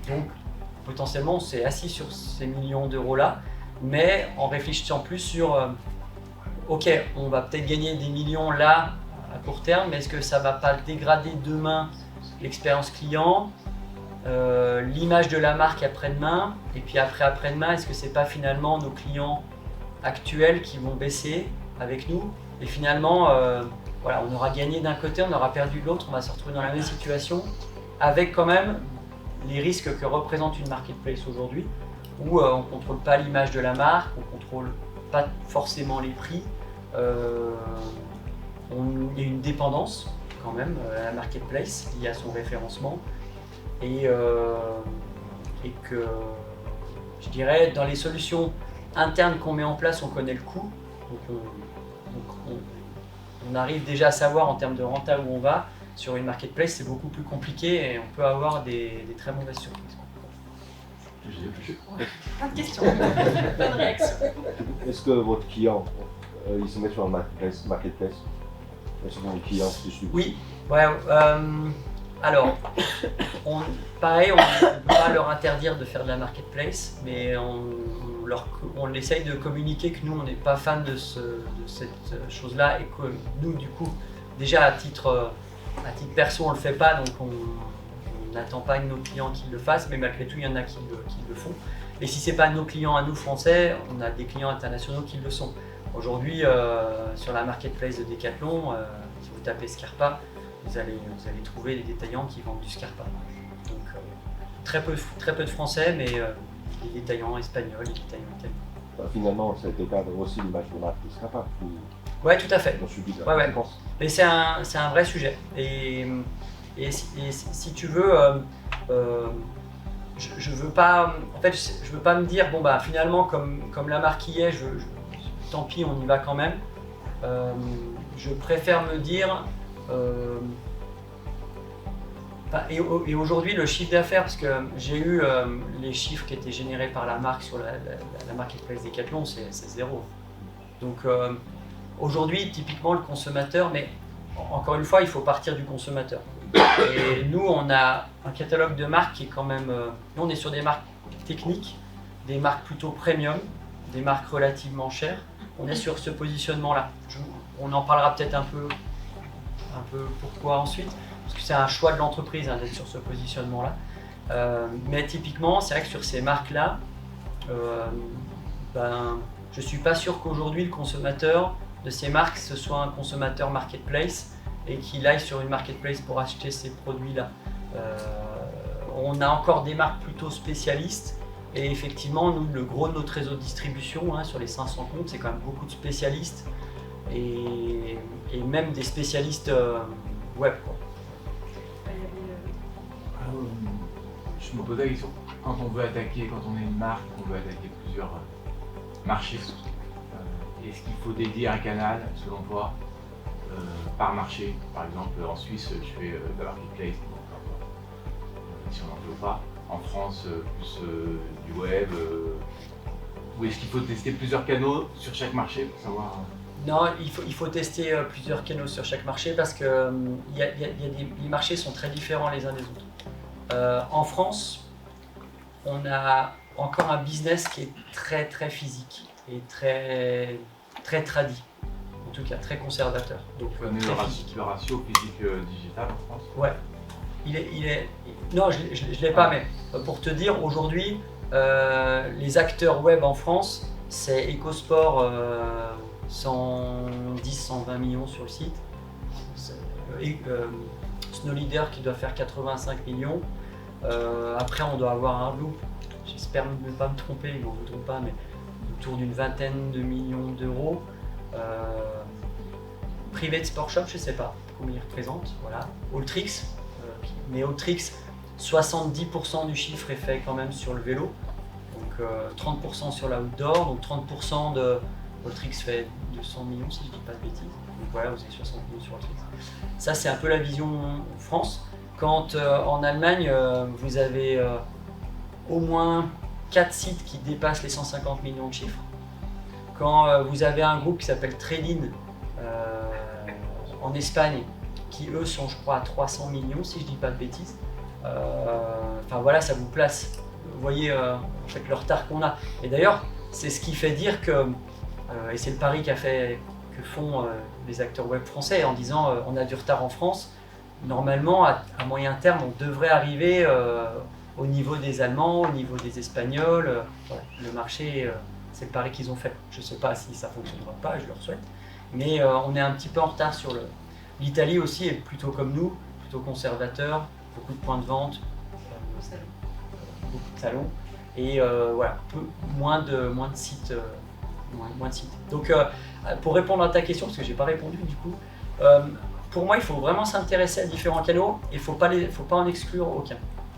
Donc potentiellement on s'est assis sur ces millions d'euros-là, mais en réfléchissant plus sur ok, on va peut-être gagner des millions là à court terme, mais est-ce que ça ne va pas dégrader demain l'expérience client, l'image de la marque après-demain, et puis après-demain, est-ce que c'est pas finalement nos clients actuels qui vont baisser avec nous, et finalement voilà, on aura gagné d'un côté, on aura perdu de l'autre, on va se retrouver dans la même situation avec quand même les risques que représente une marketplace aujourd'hui, où on ne contrôle pas l'image de la marque, on ne contrôle pas forcément les prix, il y a une dépendance quand même à la marketplace liée à son référencement, et que je dirais dans les solutions internes qu'on met en place, on connaît le coût, donc on arrive déjà à savoir en termes de renta où on va. Sur une marketplace, c'est beaucoup plus compliqué et on peut avoir des très mauvaises surprises. Pas de questions, pas de réaction. Est-ce que votre client, il se met sur un marketplace? Est-ce que vos clients dessus? Oui, ouais, alors, pareil, on ne peut pas leur interdire de faire de la marketplace, mais on essaye de communiquer que nous, on n'est pas fan de cette chose-là, et que nous, du coup, déjà à titre perso, on ne le fait pas, donc on n'attend pas de nos clients qu'ils le fassent, mais malgré tout, il y en a qui le font. Et si ce n'est pas nos clients à nous français, on a des clients internationaux qui le sont. Aujourd'hui, sur la marketplace de Decathlon, si vous tapez Scarpa, vous allez trouver des détaillants qui vendent du Scarpa. Donc très peu de français, mais des détaillants espagnols, des détaillants italiens. Finalement, ça décadre aussi l'image de marque de Scarpa. Ouais, tout à fait. Ouais. Mais c'est un vrai sujet. Et si tu veux, je veux pas. En fait, je veux pas me dire bon bah finalement comme la marque y est, tant pis, on y va quand même. Je préfère me dire. Et aujourd'hui, le chiffre d'affaires, parce que j'ai eu les chiffres qui étaient générés par la marque sur la marketplace Decathlon, c'est 0. Donc aujourd'hui, typiquement, le consommateur, mais encore une fois, il faut partir du consommateur. Et nous, on a un catalogue de marques qui est quand même. Nous, on est sur des marques techniques, des marques plutôt premium, des marques relativement chères. On est sur ce positionnement-là. On en parlera peut-être un peu pourquoi ensuite, parce que c'est un choix de l'entreprise d'être sur ce positionnement-là. Mais typiquement, c'est vrai que sur ces marques-là, je ne suis pas sûr qu'aujourd'hui le consommateur de ces marques, ce soit un consommateur marketplace et qu'il aille sur une marketplace pour acheter ces produits-là. On a encore des marques plutôt spécialistes et effectivement, nous, le gros de notre réseau de distribution, sur les 500 comptes, c'est quand même beaucoup de spécialistes et même des spécialistes web, quoi. Je me posais la question, quand on veut attaquer, quand on est une marque, on veut attaquer plusieurs marchés, est-ce qu'il faut dédier un canal, selon toi, par marché? Par exemple, en Suisse, je fais de la marketplace, si on n'en veut pas. En France, plus du web. Ou est-ce qu'il faut tester plusieurs canaux sur chaque marché pour savoir? Non, il faut tester plusieurs canaux sur chaque marché parce que les marchés sont très différents les uns des autres. En France, on a encore un business qui est très très physique et très très tradit, en tout cas très conservateur. Donc tu connais le ratio physique-digital en France? Ouais. Non, je ne l'ai pas, mais pour te dire, aujourd'hui, les acteurs web en France, c'est EcoSport, 110-120 millions sur le site, Snow Leader qui doit faire 85 millions, après on doit avoir un Loop, j'espère ne pas me tromper, je ne me trompe pas, mais autour d'une vingtaine de millions d'euros. Private Sport Shop, je ne sais pas combien il représente, voilà. Alltrix, mais Alltrix, 70% du chiffre est fait quand même sur le vélo, donc 30% sur l'outdoor, donc 30% de Alltrix fait 200 millions si je ne dis pas de bêtises, donc voilà, vous avez 60 millions sur Alltrix. Ça c'est un peu la vision France. Quand en Allemagne, vous avez au moins 4 sites qui dépassent les 150 millions de chiffres. Quand vous avez un groupe qui s'appelle Tradin en Espagne, qui eux sont je crois à 300 millions si je dis pas de bêtises, enfin voilà, ça vous place. Vous voyez en fait le retard qu'on a. Et d'ailleurs, c'est ce qui fait dire que, et c'est le pari que font les acteurs web français en disant on a du retard en France. Normalement, à moyen terme, on devrait arriver au niveau des Allemands, au niveau des Espagnols. Voilà, le marché, c'est le pari qu'ils ont fait. Je ne sais pas si ça ne fonctionnera pas, je leur souhaite. Mais on est un petit peu en retard sur le... L'Italie aussi est plutôt comme nous, plutôt conservateur, beaucoup de points de vente, beaucoup de salons, et voilà, moins de sites. Moins de sites. Donc, pour répondre à ta question, parce que j'ai pas répondu du coup, pour moi, il faut vraiment s'intéresser à différents canaux et il faut pas en exclure aucun.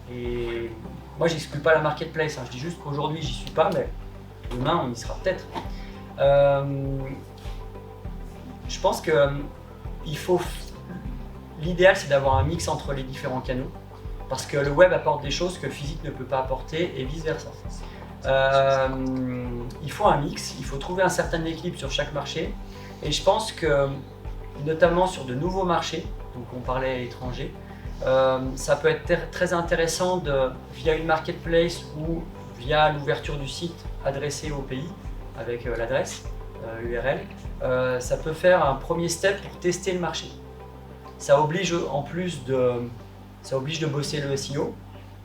Et moi, j'exclus pas la marketplace. Je dis juste qu'aujourd'hui, j'y suis pas, mais demain, on y sera peut-être. Je pense que l'idéal, c'est d'avoir un mix entre les différents canaux, parce que le web apporte des choses que le physique ne peut pas apporter et vice versa. Il faut un mix, il faut trouver un certain équilibre sur chaque marché, et je pense que notamment sur de nouveaux marchés, donc on parlait étrangers, ça peut être très intéressant via une marketplace ou via l'ouverture du site adressé au pays avec l'adresse URL, ça peut faire un premier step pour tester le marché. Ça oblige en plus de bosser le SEO.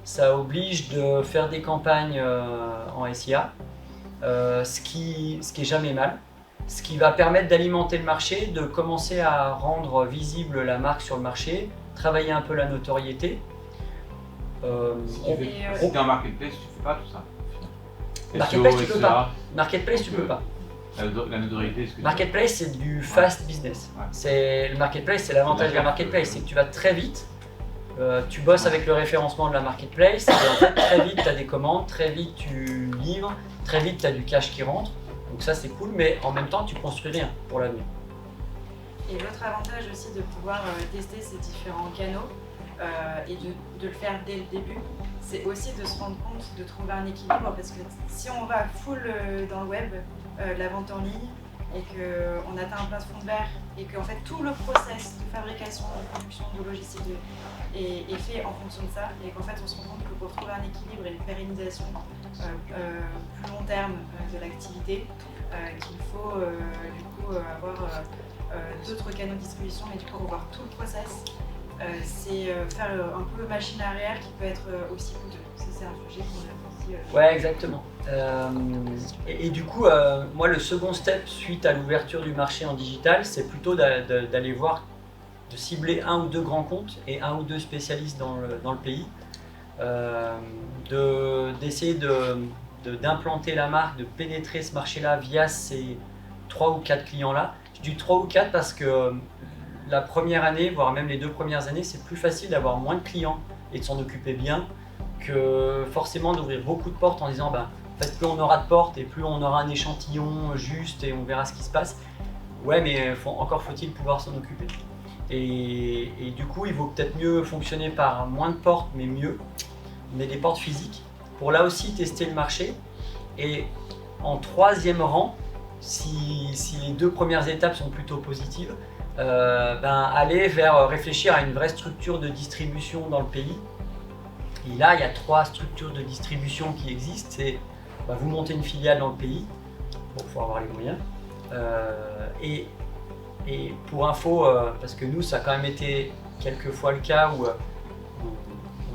Ça oblige de faire des campagnes en SIA, ce qui est jamais mal, ce qui va permettre d'alimenter le marché, de commencer à rendre visible la marque sur le marché, travailler un peu la notoriété. Si t'es un marketplace, tu fais pas tout ça. Marketplace, SEO, tu peux etc. pas. Marketplace, tu peux pas. La notoriété, est-ce que Marketplace, c'est du fast business. Ouais. Le marketplace, c'est l'avantage de la marketplace, c'est que tu vas très vite. Tu bosses avec le référencement de la marketplace et en fait très vite tu as des commandes, très vite tu livres, très vite tu as du cash qui rentre. Donc ça c'est cool, mais en même temps tu construis rien pour l'avenir. Et l'autre avantage aussi de pouvoir tester ces différents canaux et de le faire dès le début, c'est aussi de se rendre compte, de trouver un équilibre, parce que si on va full dans le web, la vente en ligne, et qu'on atteint un plafond de verre, et qu'en fait tout le process de fabrication, de production, de logistique est fait en fonction de ça, et qu'en fait on se rend compte que pour trouver un équilibre et une pérennisation plus long terme de l'activité, qu'il faut du coup avoir d'autres canaux de distribution, mais du coup revoir tout le process, c'est faire un peu machine arrière qui peut être aussi coûteux. Ça c'est un sujet qu'on a aussi. Ouais, exactement. Et du coup, moi le second step suite à l'ouverture du marché en digital, c'est plutôt d'aller voir, de cibler un ou deux grands comptes et un ou deux spécialistes dans le pays, d'essayer d'implanter la marque, de pénétrer ce marché-là via ces 3 ou 4 clients-là. Je dis 3 ou 4 parce que la première année, voire même les 2 premières années, c'est plus facile d'avoir moins de clients et de s'en occuper bien que forcément d'ouvrir beaucoup de portes en disant en fait, plus on aura de portes et plus on aura un échantillon juste et on verra ce qui se passe. Ouais, mais encore faut-il pouvoir s'en occuper. Et du coup, il vaut peut-être mieux fonctionner par moins de portes, mais mieux, mais des portes physiques, pour là aussi tester le marché. Et en troisième rang, si les 2 premières étapes sont plutôt positives, aller vers réfléchir à une vraie structure de distribution dans le pays. Et là, il y a 3 structures de distribution qui existent. C'est vous montez une filiale dans le pays, il faut avoir les moyens. Et pour info, parce que nous, ça a quand même été quelques fois le cas où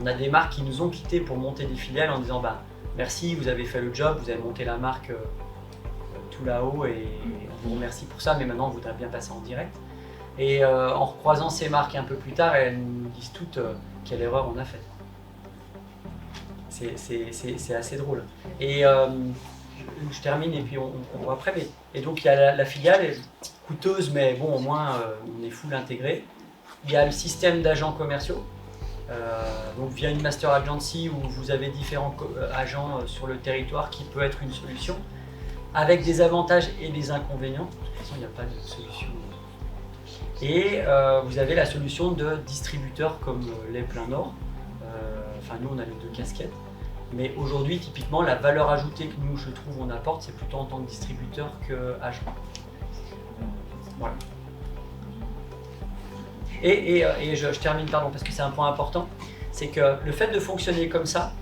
on a des marques qui nous ont quittés pour monter des filiales en disant merci, vous avez fait le job, vous avez monté la marque tout là-haut et on vous remercie pour ça, mais maintenant on voudrait bien passer en direct. Et en recroisant ces marques un peu plus tard, elles nous disent toutes quelle erreur on a faite. C'est assez drôle. Et je termine et puis on voit après. Et donc il y a la filiale, est coûteuse, mais bon, au moins on est full intégré. Il y a le système d'agents commerciaux. Donc via une master agency où vous avez différents agents sur le territoire qui peut être une solution, avec des avantages et des inconvénients. De toute façon, il n'y a pas de solution. Et vous avez la solution de distributeurs comme les Plein Nord. Enfin, nous, on a les 2 casquettes. Mais aujourd'hui, typiquement, la valeur ajoutée que nous, je trouve, on apporte, c'est plutôt en tant que distributeur qu'agent. Voilà. Et je termine, pardon, parce que c'est un point important, c'est que le fait de fonctionner comme ça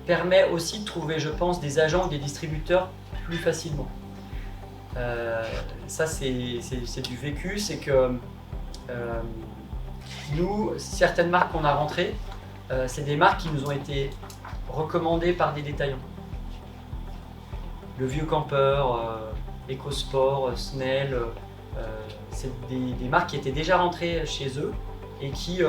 permet aussi de trouver, je pense, des agents ou des distributeurs plus facilement. Ça, c'est du vécu, c'est que nous, certaines marques qu'on a rentrées, c'est des marques qui nous ont été recommandées par des détaillants. Le Vieux Campeur, EcoSport, Snell, c'est des marques qui étaient déjà rentrées chez eux et qui, ils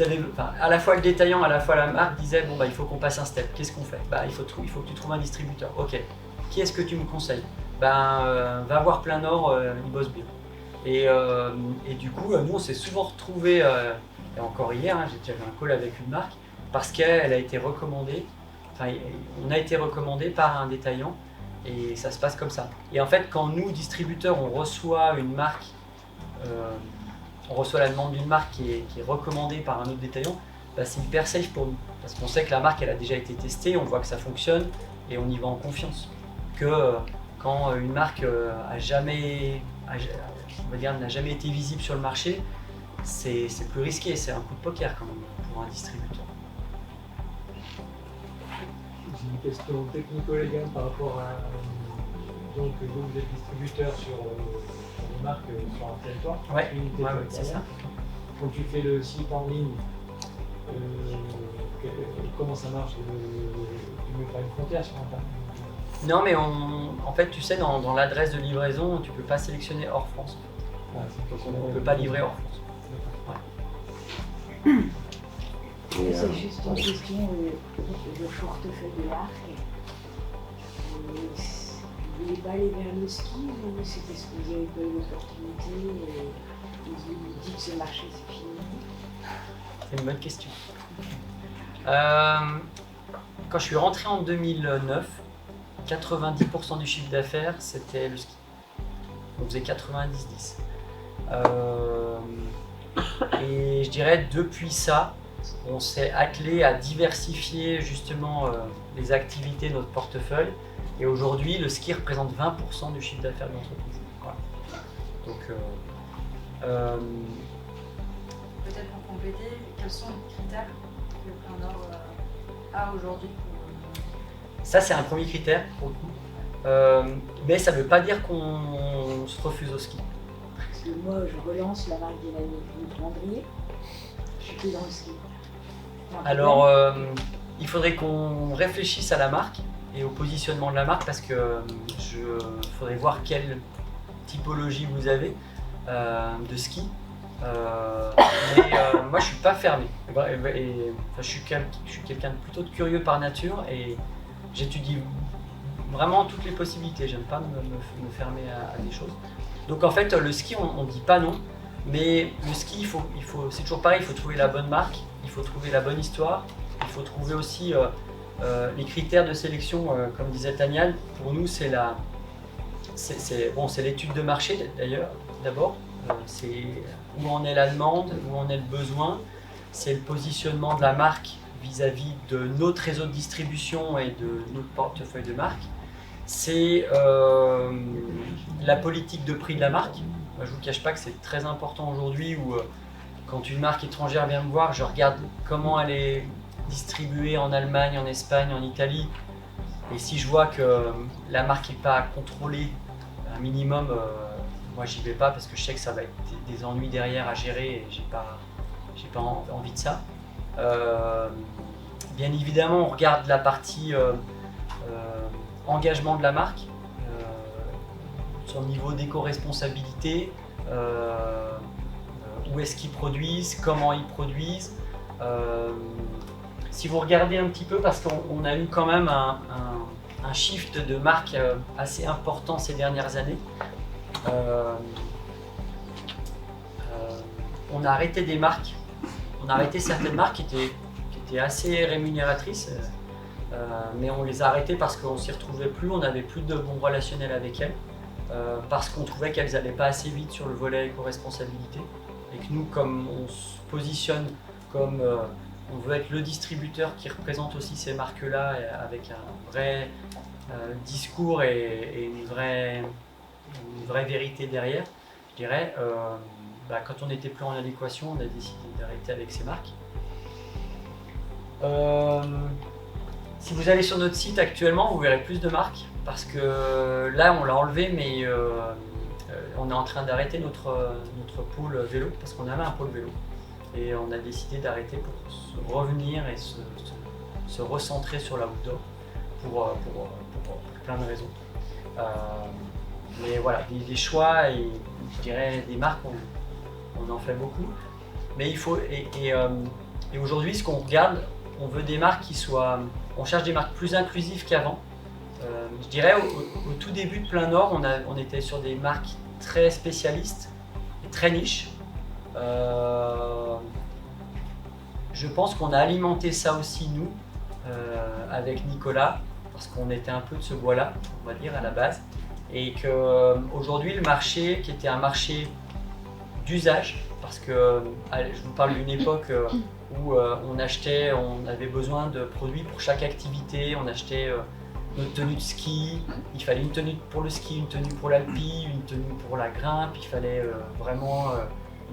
avaient, enfin, à la fois le détaillant, à la fois la marque disaient bon bah il faut qu'on passe un step. Qu'est-ce qu'on fait? Bah il faut que tu trouves un distributeur. Ok. Qui est-ce que tu me conseilles? Ben va voir Plein Nord, il bosse bien. Et du coup, nous on s'est souvent retrouvés, et encore hier, hein, j'avais un call avec une marque parce qu'elle a été recommandée. Enfin, on a été recommandé par un détaillant. Et ça se passe comme ça. Et en fait, quand nous, distributeurs, on reçoit une marque, on reçoit la demande d'une marque qui est recommandée par un autre détaillant, bah, c'est hyper safe pour nous. Parce qu'on sait que la marque, elle a déjà été testée, on voit que ça fonctionne et on y va en confiance. Que quand une marque n'a jamais été visible sur le marché, c'est plus risqué, c'est un coup de poker quand même pour un distributeur. J'ai une question technico-légale par rapport à. Donc, vous êtes distributeur sur des marques sur un territoire. Ouais, c'est ça. Quand tu fais le site en ligne, comment ça marche? Tu mets pas une frontière sur Internet? Non, mais en fait, tu sais, dans l'adresse de livraison, tu peux pas sélectionner hors France. Ah, On ne peut pas livrer hors France. Ouais. C'est juste une question, le portefeuille de marque, vous voulez pas aller vers le ski ou c'est parce que vous n'avez pas eu l'opportunité et vous vous dites que ce marché c'est fini? C'est une bonne question. Quand je suis rentré en 2009, 90% du chiffre d'affaires c'était le ski. On faisait 90-10. Et je dirais depuis ça, on s'est attelé à diversifier justement les activités de notre portefeuille. Et aujourd'hui, le ski représente 20% du chiffre d'affaires de l'entreprise. Voilà. Donc, Peut-être pour compléter, quels sont les critères que Plein Nord a aujourd'hui pour... Ça, c'est un premier critère pour le coup. Mais ça ne veut pas dire qu'on se refuse au ski. Parce que moi, je relance la marque de la Landry, je suis plus dans le ski. Alors, il faudrait qu'on réfléchisse à la marque et au positionnement de la marque parce que faudrait voir quelle typologie vous avez de ski. Mais moi, je suis pas fermé. Je suis quelqu'un de plutôt curieux par nature et j'étudie vraiment toutes les possibilités. J'aime pas me fermer à des choses. Donc en fait, le ski, on dit pas non. Mais le ski, c'est toujours pareil, il faut trouver la bonne marque, il faut trouver la bonne histoire, il faut trouver aussi les critères de sélection, comme disait Taniane. Pour nous, c'est l'étude de marché d'ailleurs, d'abord. C'est où en est la demande, où en est le besoin. C'est le positionnement de la marque vis-à-vis de notre réseau de distribution et de notre portefeuille de marque. C'est la politique de prix de la marque. Je ne vous cache pas que c'est très important aujourd'hui où quand une marque étrangère vient me voir, je regarde comment elle est distribuée en Allemagne, en Espagne, en Italie. Et si je vois que la marque n'est pas contrôlée un minimum, moi j'y vais pas parce que je sais que ça va être des ennuis derrière à gérer et j'ai pas envie de ça. Bien évidemment, on regarde la partie engagement de la marque. Son niveau d'éco-responsabilité, où est-ce qu'ils produisent, comment ils produisent. Si vous regardez un petit peu, parce qu'on a eu quand même un shift de marque assez important ces dernières années, on a arrêté des marques, on a arrêté certaines marques qui étaient assez rémunératrices, mais on les a arrêtées parce qu'on s'y retrouvait plus, on n'avait plus de bon relationnel avec elles. Parce qu'on trouvait qu'elles n'allaient pas assez vite sur le volet éco-responsabilité et que nous, comme on se positionne comme on veut être le distributeur qui représente aussi ces marques-là avec un vrai discours et une vraie vérité derrière, je dirais, quand on n'était plus en adéquation, on a décidé d'arrêter avec ces marques. Si vous allez sur notre site actuellement, vous verrez plus de marques parce que là on l'a enlevé, mais on est en train d'arrêter notre pôle vélo parce qu'on avait un pôle vélo et on a décidé d'arrêter pour revenir et se recentrer sur l'outdoor pour plein de raisons. Mais voilà, des choix et je dirais des marques, on en fait beaucoup. Mais il faut et aujourd'hui, ce qu'on regarde, on veut des marques on cherche des marques plus inclusives qu'avant. Je dirais au tout début de Plein Nord, on était sur des marques très spécialistes et très niches. Je pense qu'on a alimenté ça aussi nous, avec Nicolas, parce qu'on était un peu de ce bois-là, on va dire à la base, et qu'aujourd'hui le marché, qui était un marché d'usage, parce que je vous parle d'une époque où on avait besoin de produits pour chaque activité, on achetait notre tenue de ski, il fallait une tenue pour le ski, une tenue pour l'alpi, une tenue pour la grimpe, il fallait vraiment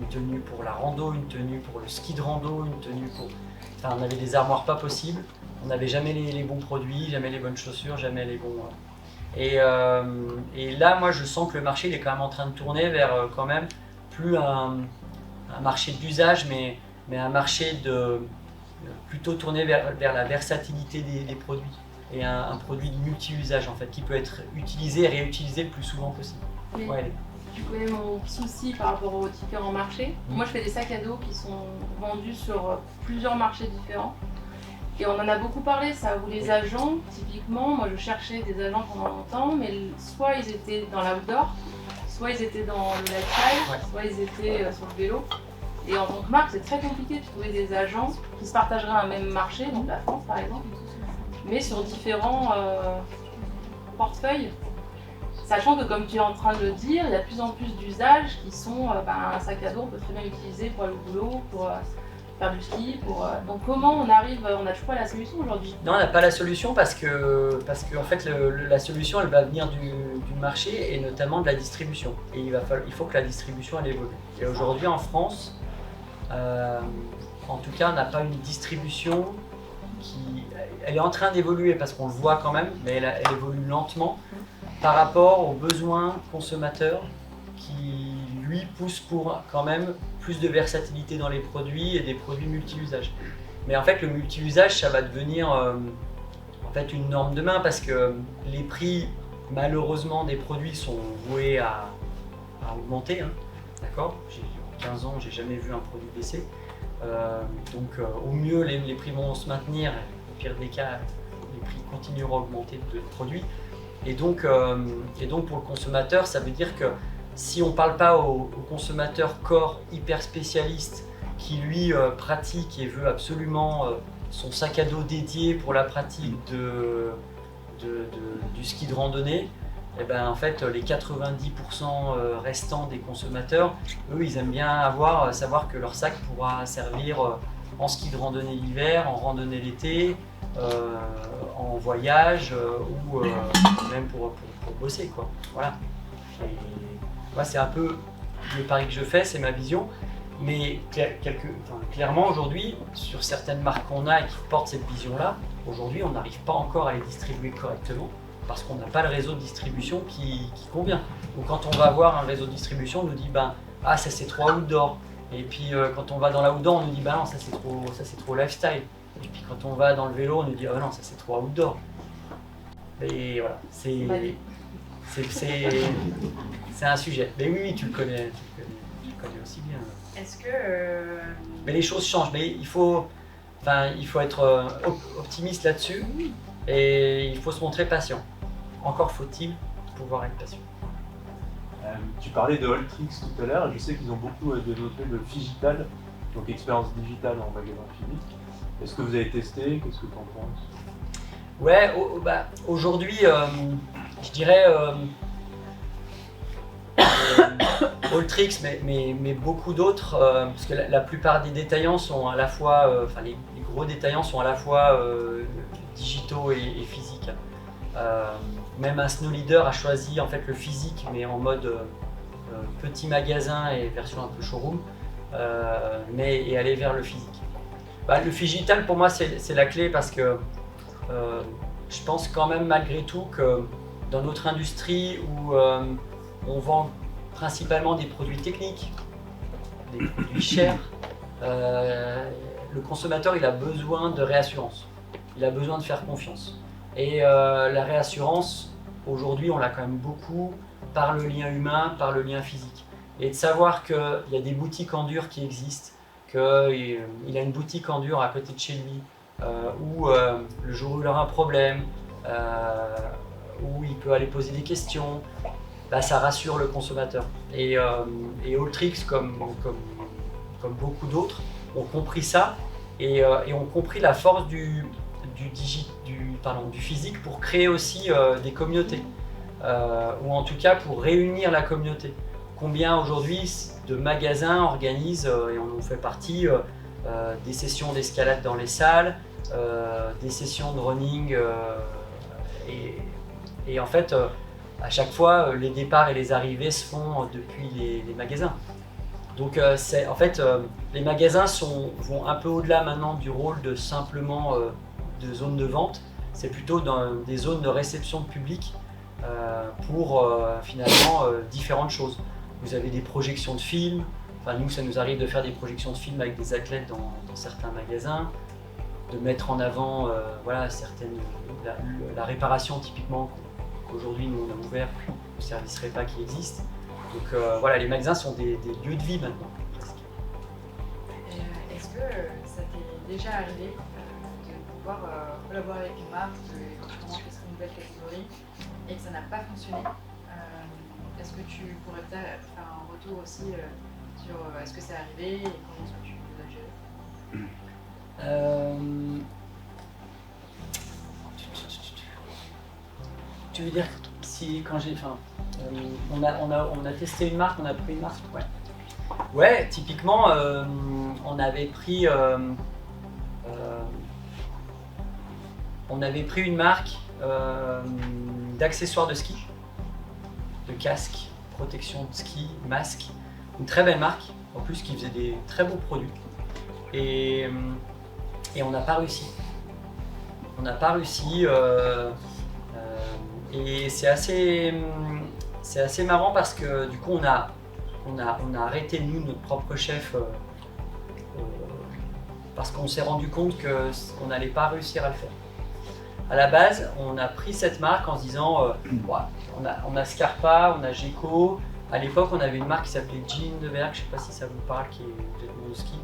une tenue pour la rando, une tenue pour le ski de rando, une tenue pour... Enfin, on avait des armoires pas possibles, on n'avait jamais les bons produits, jamais les bonnes chaussures, jamais les bons... Et là, moi, je sens que le marché il est quand même en train de tourner vers quand même plus un marché d'usage, mais un marché plutôt tourné vers la versatilité des produits et un produit de multi-usage en fait, qui peut être utilisé et réutilisé le plus souvent possible. Ouais, tu connais mon souci par rapport aux différents marchés. Moi, je fais des sacs à dos qui sont vendus sur plusieurs marchés différents. Et on en a beaucoup parlé, ça, où les agents, typiquement, moi je cherchais des agents pendant longtemps, mais soit ils étaient dans l'outdoor, soit ils étaient dans le lifestyle, soit ils étaient sur le vélo. Et en tant que marque, c'est très compliqué de trouver des agents qui se partageraient un même marché, donc la France par exemple, mais sur différents portefeuilles. Sachant que, comme tu es en train de le dire, il y a de plus en plus d'usages qui sont un sac à dos, on peut très bien l'utiliser pour aller au boulot, pour faire du ski. Donc comment on arrive, on n'a toujours pas la solution aujourd'hui? Non, on n'a pas la solution parce que en fait la solution elle va venir du marché et notamment de la distribution. Et il faut que la distribution elle évolue. Et aujourd'hui en France, en tout cas on n'a pas une distribution elle est en train d'évoluer parce qu'on le voit quand même, mais elle évolue lentement par rapport aux besoins consommateurs qui lui poussent pour quand même plus de versatilité dans les produits et des produits multi-usages. Mais en fait le multi-usage ça va devenir en fait une norme demain parce que les prix malheureusement des produits sont voués à augmenter, hein, d'accord? J'ai 15 ans, j'ai jamais vu un produit baisser. Donc au mieux les prix vont se maintenir, au pire des cas les prix continueront à augmenter de produits. Et donc pour le consommateur ça veut dire que si on ne parle pas au consommateur corps hyper spécialiste qui lui pratique et veut absolument son sac à dos dédié pour la pratique du ski de randonnée, et ben en fait les 90% restants des consommateurs, eux ils aiment bien savoir que leur sac pourra servir en ski de randonnée l'hiver, en randonnée l'été, en voyage ou même pour bosser quoi. Voilà. Et moi c'est un peu le pari que je fais, c'est ma vision. Mais clairement aujourd'hui, sur certaines marques qu'on a et qui portent cette vision-là, aujourd'hui on n'arrive pas encore à les distribuer correctement parce qu'on n'a pas le réseau de distribution qui convient. Donc quand on va voir un réseau de distribution, on nous dit ça c'est trop outdoor. Et puis quand on va dans l'outdoor, on nous dit non ça c'est trop lifestyle. Et puis quand on va dans le vélo, on nous dit non ça c'est trop outdoor. Et voilà, c'est un sujet. Mais oui, tu le connais aussi bien. Est-ce que... Mais les choses changent, mais il faut être optimiste là-dessus et il faut se montrer patient. Encore faut-il pouvoir être patient. Tu parlais de Alltrix tout à l'heure, je sais qu'ils ont beaucoup développé le Figital, donc expérience digitale en magasin physique. Est-ce que vous avez testé? Qu'est-ce que tu en penses? Ouais, aujourd'hui, je dirais Alltrix, mais beaucoup d'autres, parce que la plupart des détaillants sont à la fois, enfin les gros détaillants sont à la fois digitaux et physiques. Même un Snow Leader a choisi en fait le physique, mais en mode petit magasin et version un peu showroom, et aller vers le physique. Le digital pour moi c'est la clé parce que je pense quand même malgré tout que dans notre industrie où on vend principalement des produits techniques, des produits chers, le consommateur il a besoin de réassurance, il a besoin de faire confiance. Et la réassurance, aujourd'hui on l'a quand même beaucoup par le lien humain, par le lien physique. Et de savoir qu'il y a des boutiques en dur qui existent, qu'il a une boutique en dur à côté de chez lui, où le jour où il aura un problème, où il peut aller poser des questions, ça rassure le consommateur. Et Alltrix, comme beaucoup d'autres, ont compris ça et ont compris la force du physique pour créer aussi des communautés, ou en tout cas pour réunir la communauté. Combien aujourd'hui de magasins organisent, et on en fait partie, des sessions d'escalade dans les salles, des sessions de running, et en fait à chaque fois les départs et les arrivées se font depuis les magasins. Donc en fait les magasins vont un peu au-delà maintenant du rôle de simplement de zone de vente, c'est plutôt dans des zones de réception de public pour finalement différentes choses. Vous avez des projections de films, enfin nous ça nous arrive de faire des projections de films avec des athlètes dans certains magasins, de mettre en avant la réparation typiquement qu'aujourd'hui nous on a ouvert, le service Répa qui existe. Donc les magasins sont des lieux de vie maintenant presque. Est-ce que ça t'est déjà arrivé de pouvoir collaborer avec une marque, éventuellement tester une nouvelle catégorie et que ça n'a pas fonctionné? Est-ce que tu pourrais peut-être faire un retour aussi sur est-ce que c'est arrivé et comment est-ce que tu l'as géré? Tu veux dire si quand j'ai, on a testé une marque, on a pris une marque, ouais. Ouais, typiquement, on avait pris une marque d'accessoires de ski, de casques, protection de ski, masques, une très belle marque, en plus qui faisait des très beaux produits. Et on n'a pas réussi. On n'a pas réussi. Et c'est assez marrant parce que du coup on a arrêté nous notre propre chef parce qu'on s'est rendu compte qu'on n'allait pas réussir à le faire. À la base, on a pris cette marque en se disant on a Scarpa, on a Gecko. À l'époque, on avait une marque qui s'appelait Jean de Berg, je ne sais pas si ça vous parle, qui est de ski,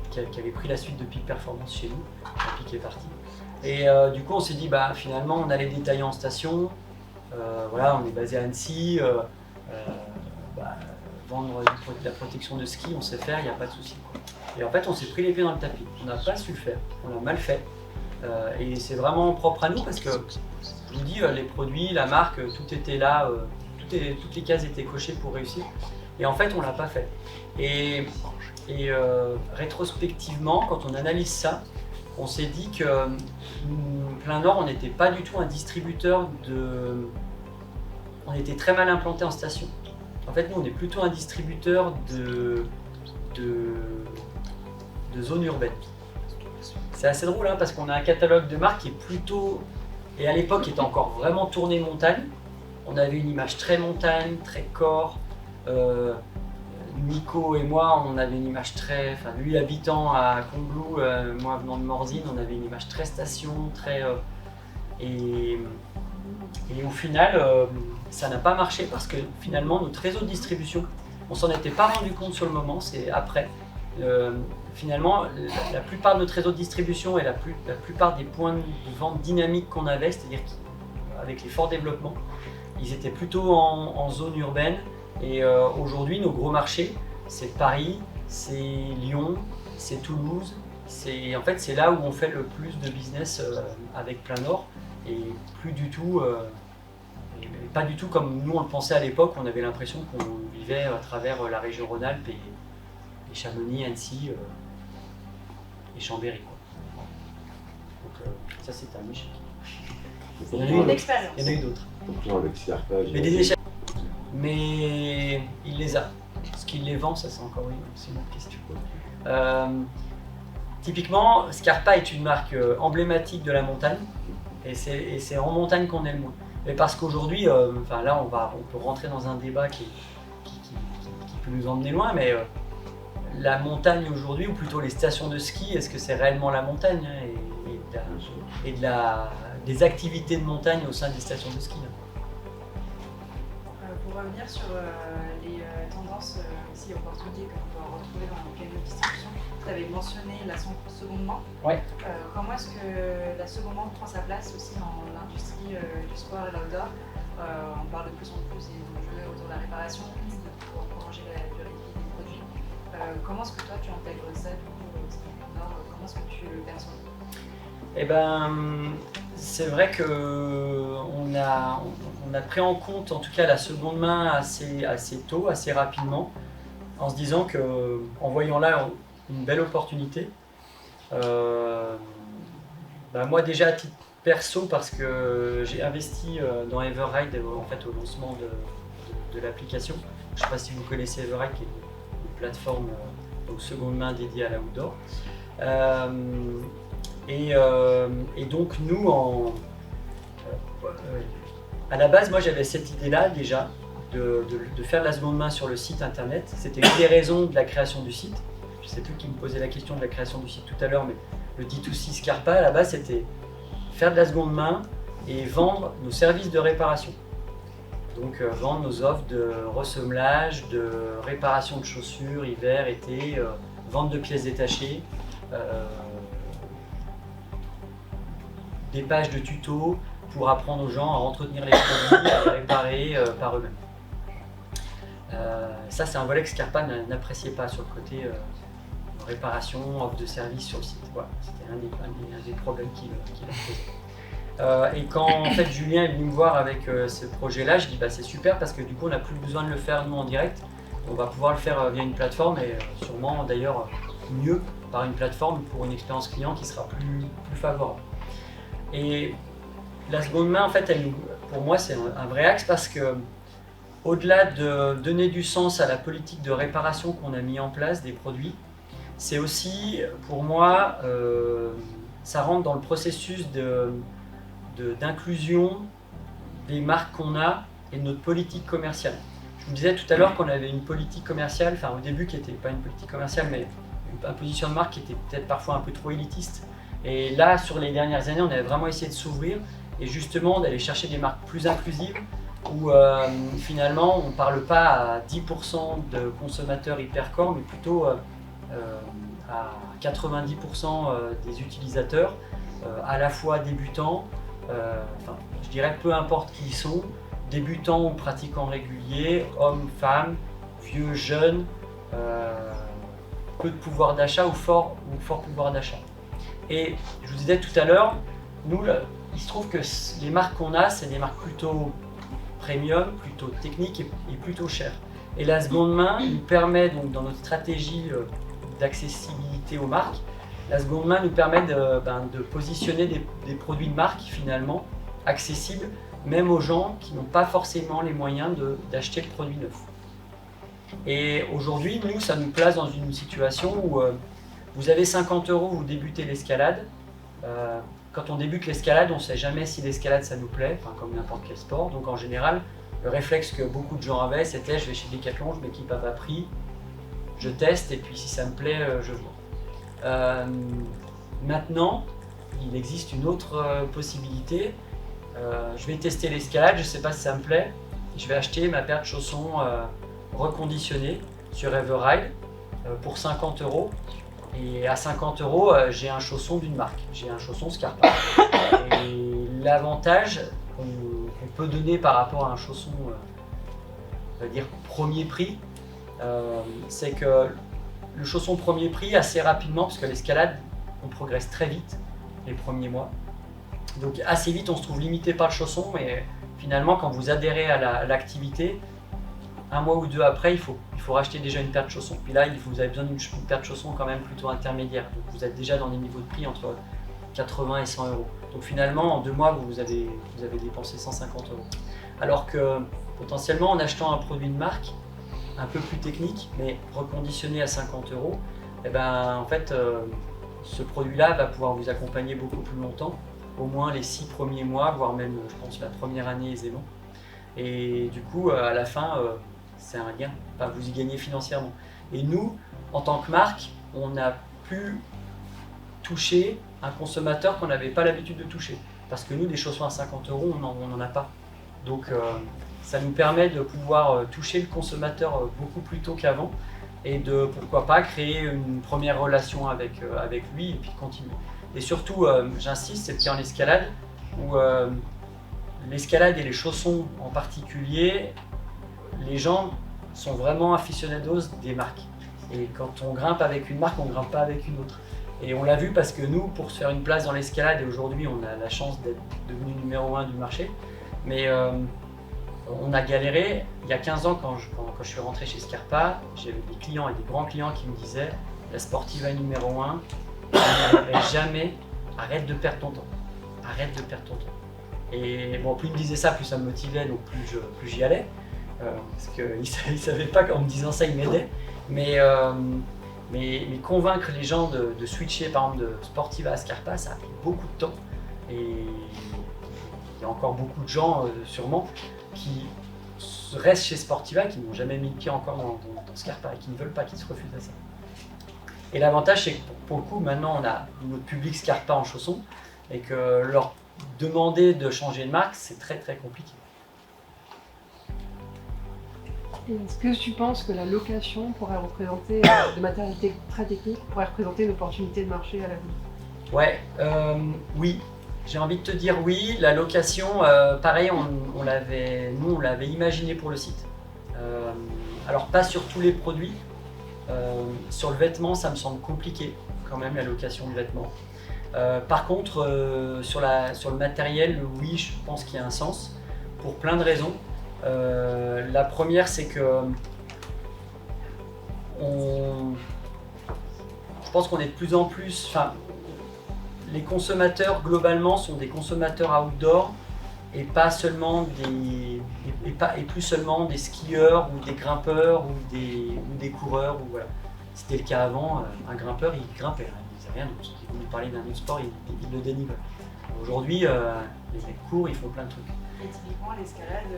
qui avait pris la suite de Peak Performance chez nous, quand Peak est parti. Et du coup, on s'est dit, finalement, on allait détailler en station. On est basé à Annecy. Vendre de la protection de ski, on sait faire, il n'y a pas de souci. Et en fait, on s'est pris les pieds dans le tapis. On n'a pas su le faire, on a mal fait. Et c'est vraiment propre à nous parce que, je vous dis, les produits, la marque, tout était là, toutes les cases étaient cochées pour réussir. Et en fait, on ne l'a pas fait. Et rétrospectivement, quand on analyse ça, on s'est dit que Plein Nord, on n'était pas du tout un distributeur de... On était très mal implanté en station. En fait, nous, on est plutôt un distributeur de zones urbaines. C'est assez drôle parce qu'on a un catalogue de marques qui est plutôt... Et à l'époque, était encore vraiment tourné montagne. On avait une image très montagne, très corps. Nico et moi, on avait une image très... Enfin, lui habitant à Combloux, moi venant de Morzine, on avait une image très station, très... Et au final, ça n'a pas marché parce que finalement, notre réseau de distribution, on s'en était pas rendu compte sur le moment, c'est après. Finalement, la plupart de notre réseau de distribution et la plupart des points de vente dynamiques qu'on avait, c'est-à-dire avec les forts développements, ils étaient plutôt en zone urbaine. Et aujourd'hui, nos gros marchés, c'est Paris, c'est Lyon, c'est Toulouse. En fait, c'est là où on fait le plus de business avec Plein Nord et plus du tout Et pas du tout comme nous on le pensait à l'époque, on avait l'impression qu'on vivait à travers la région Rhône-Alpes et Chamonix, Annecy et Chambéry. Quoi. Donc ça c'est un échec. Il y en a eu Une d'autres. expérience. Il y en a eu d'autres. Pourtant, avec Scarpa, Mais des échecs. Mais il les a. Ce qu'il les vend, ça c'est encore une autre question. Typiquement, Scarpa est une marque emblématique de la montagne et c'est en montagne qu'on est le moins. Mais parce qu'aujourd'hui, là on peut rentrer dans un débat qui peut nous emmener loin, mais la montagne aujourd'hui, ou plutôt les stations de ski, est-ce que c'est réellement la montagne des activités de montagne au sein des stations de ski Pour revenir sur les tendances aussi opportunités que l'on peut retrouver dans le canal de distribution, tu avais mentionné la seconde main. Ouais. Comment est-ce que la seconde main prend sa place aussi dans l'industrie du sport et l'outdoor? On parle de plus en plus des enjeux autour de la réparation, de pouvoir prolonger la durée de vie des produits. Comment est-ce que toi tu intègres ça du coup, comment est-ce que tu le perçois? Eh ben, c'est vrai qu'on a pris en compte en tout cas la seconde main assez tôt, assez rapidement, en se disant qu'en voyant là une belle opportunité, moi déjà à titre perso parce que j'ai investi dans Everride en fait au lancement de l'application. Je ne sais pas si vous connaissez Everride qui est une plateforme donc seconde main dédiée à l'outdoor. Et donc nous, à la base, moi j'avais cette idée-là déjà de faire de la seconde main sur le site internet. C'était une des raisons de la création du site. Je ne sais plus qui me posait la question de la création du site tout à l'heure, mais le D2C Scarpa, à la base, c'était faire de la seconde main et vendre nos services de réparation. Donc vendre nos offres de ressemblage, de réparation de chaussures, hiver, été, vente de pièces détachées, des pages de tutos pour apprendre aux gens à entretenir les produits, à les réparer par eux-mêmes. Ça c'est un volet que Scarpa n'appréciait pas sur le côté réparation, offre de service sur le site. Voilà, c'était un des problèmes qu'il leur posait. Et quand en fait Julien est venu me voir avec ce projet-là, je dis c'est super parce que du coup on n'a plus besoin de le faire nous en direct. On va pouvoir le faire via une plateforme et sûrement d'ailleurs mieux par une plateforme pour une expérience client qui sera plus favorable. Et la seconde main en fait pour moi c'est un vrai axe parce que au-delà de donner du sens à la politique de réparation qu'on a mis en place des produits, c'est aussi pour moi ça rentre dans le processus d'inclusion des marques qu'on a et de notre politique commerciale. Je vous disais tout à l'heure qu'on avait une politique commerciale, enfin au début qui n'était pas une politique commerciale, mais un position de marque qui était peut-être parfois un peu trop élitiste. Et là, sur les dernières années, on avait vraiment essayé de s'ouvrir et justement d'aller chercher des marques plus inclusives où finalement on ne parle pas à 10% de consommateurs hypercore, mais plutôt à 90% des utilisateurs, à la fois débutants, je dirais peu importe qui ils sont, débutants ou pratiquants réguliers, hommes, femmes, vieux, jeunes, peu de pouvoir d'achat ou fort pouvoir d'achat. Et je vous disais tout à l'heure, nous, il se trouve que les marques qu'on a, c'est des marques plutôt premium, plutôt techniques et plutôt chères. Et la seconde main nous permet donc dans notre stratégie d'accessibilité aux marques, la seconde main nous permet de positionner des produits de marque finalement accessibles même aux gens qui n'ont pas forcément les moyens d'acheter le produit neuf. Et aujourd'hui, nous, ça nous place dans une situation où vous avez 50 €, vous débutez l'escalade. Quand on débute l'escalade, on ne sait jamais si l'escalade ça nous plaît, comme n'importe quel sport. Donc en général, le réflexe que beaucoup de gens avaient, c'était je vais chez Decathlon, je m'équipe à bas prix, je teste et puis si ça me plaît, je vends. Maintenant, il existe une autre possibilité. Je vais tester l'escalade, je ne sais pas si ça me plaît. Je vais acheter ma paire de chaussons reconditionnés sur Everride pour 50 €. Et à 50 €, j'ai un chausson d'une marque, j'ai un chausson Scarpa. Et l'avantage qu'on peut donner par rapport à un chausson, on va dire premier prix, c'est que le chausson premier prix, assez rapidement, parce que l'escalade, on progresse très vite les premiers mois. Donc assez vite, on se trouve limité par le chausson, mais finalement, quand vous adhérez à l'activité, un mois ou deux après, il faut racheter déjà une paire de chaussons. Puis là, vous avez besoin d'une paire de chaussons quand même plutôt intermédiaire. Donc vous êtes déjà dans des niveaux de prix entre 80 et 100 euros. Donc finalement, en 2 mois, vous avez dépensé 150 euros. Alors que potentiellement, en achetant un produit de marque, un peu plus technique, mais reconditionné à 50 euros, eh ben, en fait, ce produit-là va pouvoir vous accompagner beaucoup plus longtemps, au moins les 6 premiers mois, voire même, je pense, la première année aisément. Et du coup, à la fin, c'est un gain, enfin, vous y gagnez financièrement. Et nous, en tant que marque, on a pu toucher un consommateur qu'on n'avait pas l'habitude de toucher. Parce que nous, des chaussons à 50 euros, on n'en a pas. Donc, ça nous permet de pouvoir toucher le consommateur beaucoup plus tôt qu'avant et de, pourquoi pas, créer une première relation avec lui et puis continuer. Et surtout, j'insiste, c'est le cas en escalade, où l'escalade et les chaussons en particulier, les gens sont vraiment aficionados des marques. Et quand on grimpe avec une marque, on ne grimpe pas avec une autre. Et on l'a vu parce que nous, pour se faire une place dans l'escalade, et aujourd'hui on a la chance d'être devenu numéro 1 du marché, mais on a galéré. Il y a 15 ans, quand je suis rentré chez Scarpa, j'avais des clients et des grands clients qui me disaient « La Sportiva numéro 1, jamais, arrête de perdre ton temps. Arrête de perdre ton temps. » Et bon, plus il me disait ça, plus ça me motivait, donc plus j'y allais. Parce qu'il ne savait pas qu'en me disant ça, il m'aidait. Mais convaincre les gens de switcher, par exemple, de Sportiva à Scarpa, ça a pris beaucoup de temps. Et il y a encore beaucoup de gens, sûrement, qui restent chez Sportiva, qui n'ont jamais mis le pied encore dans Scarpa et qui ne veulent pas, qui se refusent à ça. Et l'avantage, c'est que pour le coup, maintenant, on a notre public Scarpa en chaussons et que leur demander de changer de marque, c'est très très compliqué. Est-ce que tu penses que la location pourrait représenter, de matériel très technique, pourrait représenter une opportunité de marché à l'avenir? Ouais, oui. J'ai envie de te dire oui. La location, pareil, on l'avait imaginé pour le site. Alors pas sur tous les produits. Sur le vêtement, ça me semble compliqué quand même, la location de vêtements. Par contre, sur le matériel, oui, je pense qu'il y a un sens pour plein de raisons. La première, c'est que je pense qu'on est de plus en plus, les consommateurs globalement sont des consommateurs outdoor et pas seulement plus seulement des skieurs ou des grimpeurs ou des coureurs ou voilà. C'était le cas avant, un grimpeur il grimpait, il faisait rien d'autre. Si vous nous parlez d'un autre sport, il le dénivre. Aujourd'hui, les mecs courent, ils font plein de trucs. Et typiquement, l'escalade,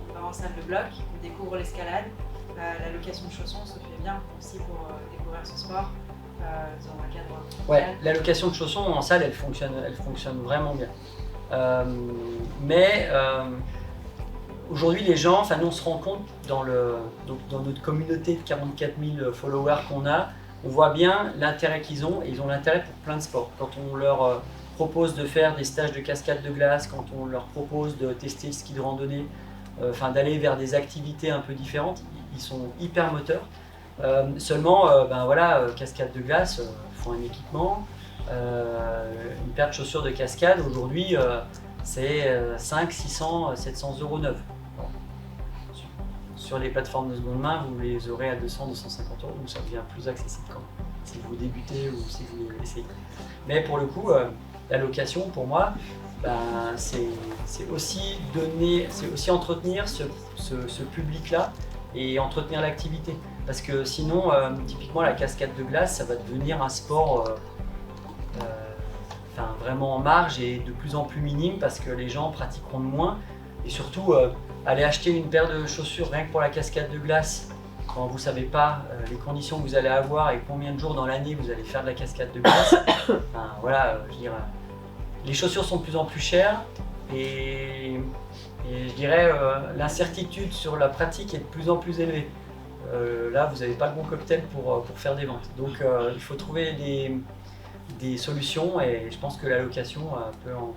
on va en salle de bloc, on découvre l'escalade. La location de chaussons se fait bien aussi pour découvrir ce sport dans un cadre. Ouais, la location de chaussons en salle, elle fonctionne vraiment bien. Mais aujourd'hui, les gens, nous on se rend compte dans notre communauté de 44 000 followers qu'on a, on voit bien l'intérêt qu'ils ont et ils ont l'intérêt pour plein de sports. Quand on leur propose de faire des stages de cascade de glace, quand on leur propose de tester le ski de randonnée, d'aller vers des activités un peu différentes, ils sont hyper moteurs. Seulement, cascade de glace, faut un équipement, une paire de chaussures de cascade, aujourd'hui, c'est 500, 600, 700 euros neufs. Bon. Sur les plateformes de seconde main, vous les aurez à 200, 250 euros, donc ça devient plus accessible quand même, si vous débutez ou si vous essayez. Mais pour le coup, la location, pour moi, c'est aussi entretenir ce public-là et entretenir l'activité. Parce que sinon, typiquement, la cascade de glace, ça va devenir un sport vraiment en marge et de plus en plus minime parce que les gens pratiqueront de moins. Et surtout, aller acheter une paire de chaussures rien que pour la cascade de glace, quand vous ne savez pas les conditions que vous allez avoir et combien de jours dans l'année vous allez faire de la cascade de glace, les chaussures sont de plus en plus chères et je dirais l'incertitude sur la pratique est de plus en plus élevée. Là, vous n'avez pas le bon cocktail pour faire des ventes. Donc, il faut trouver des solutions et je pense que la location peut en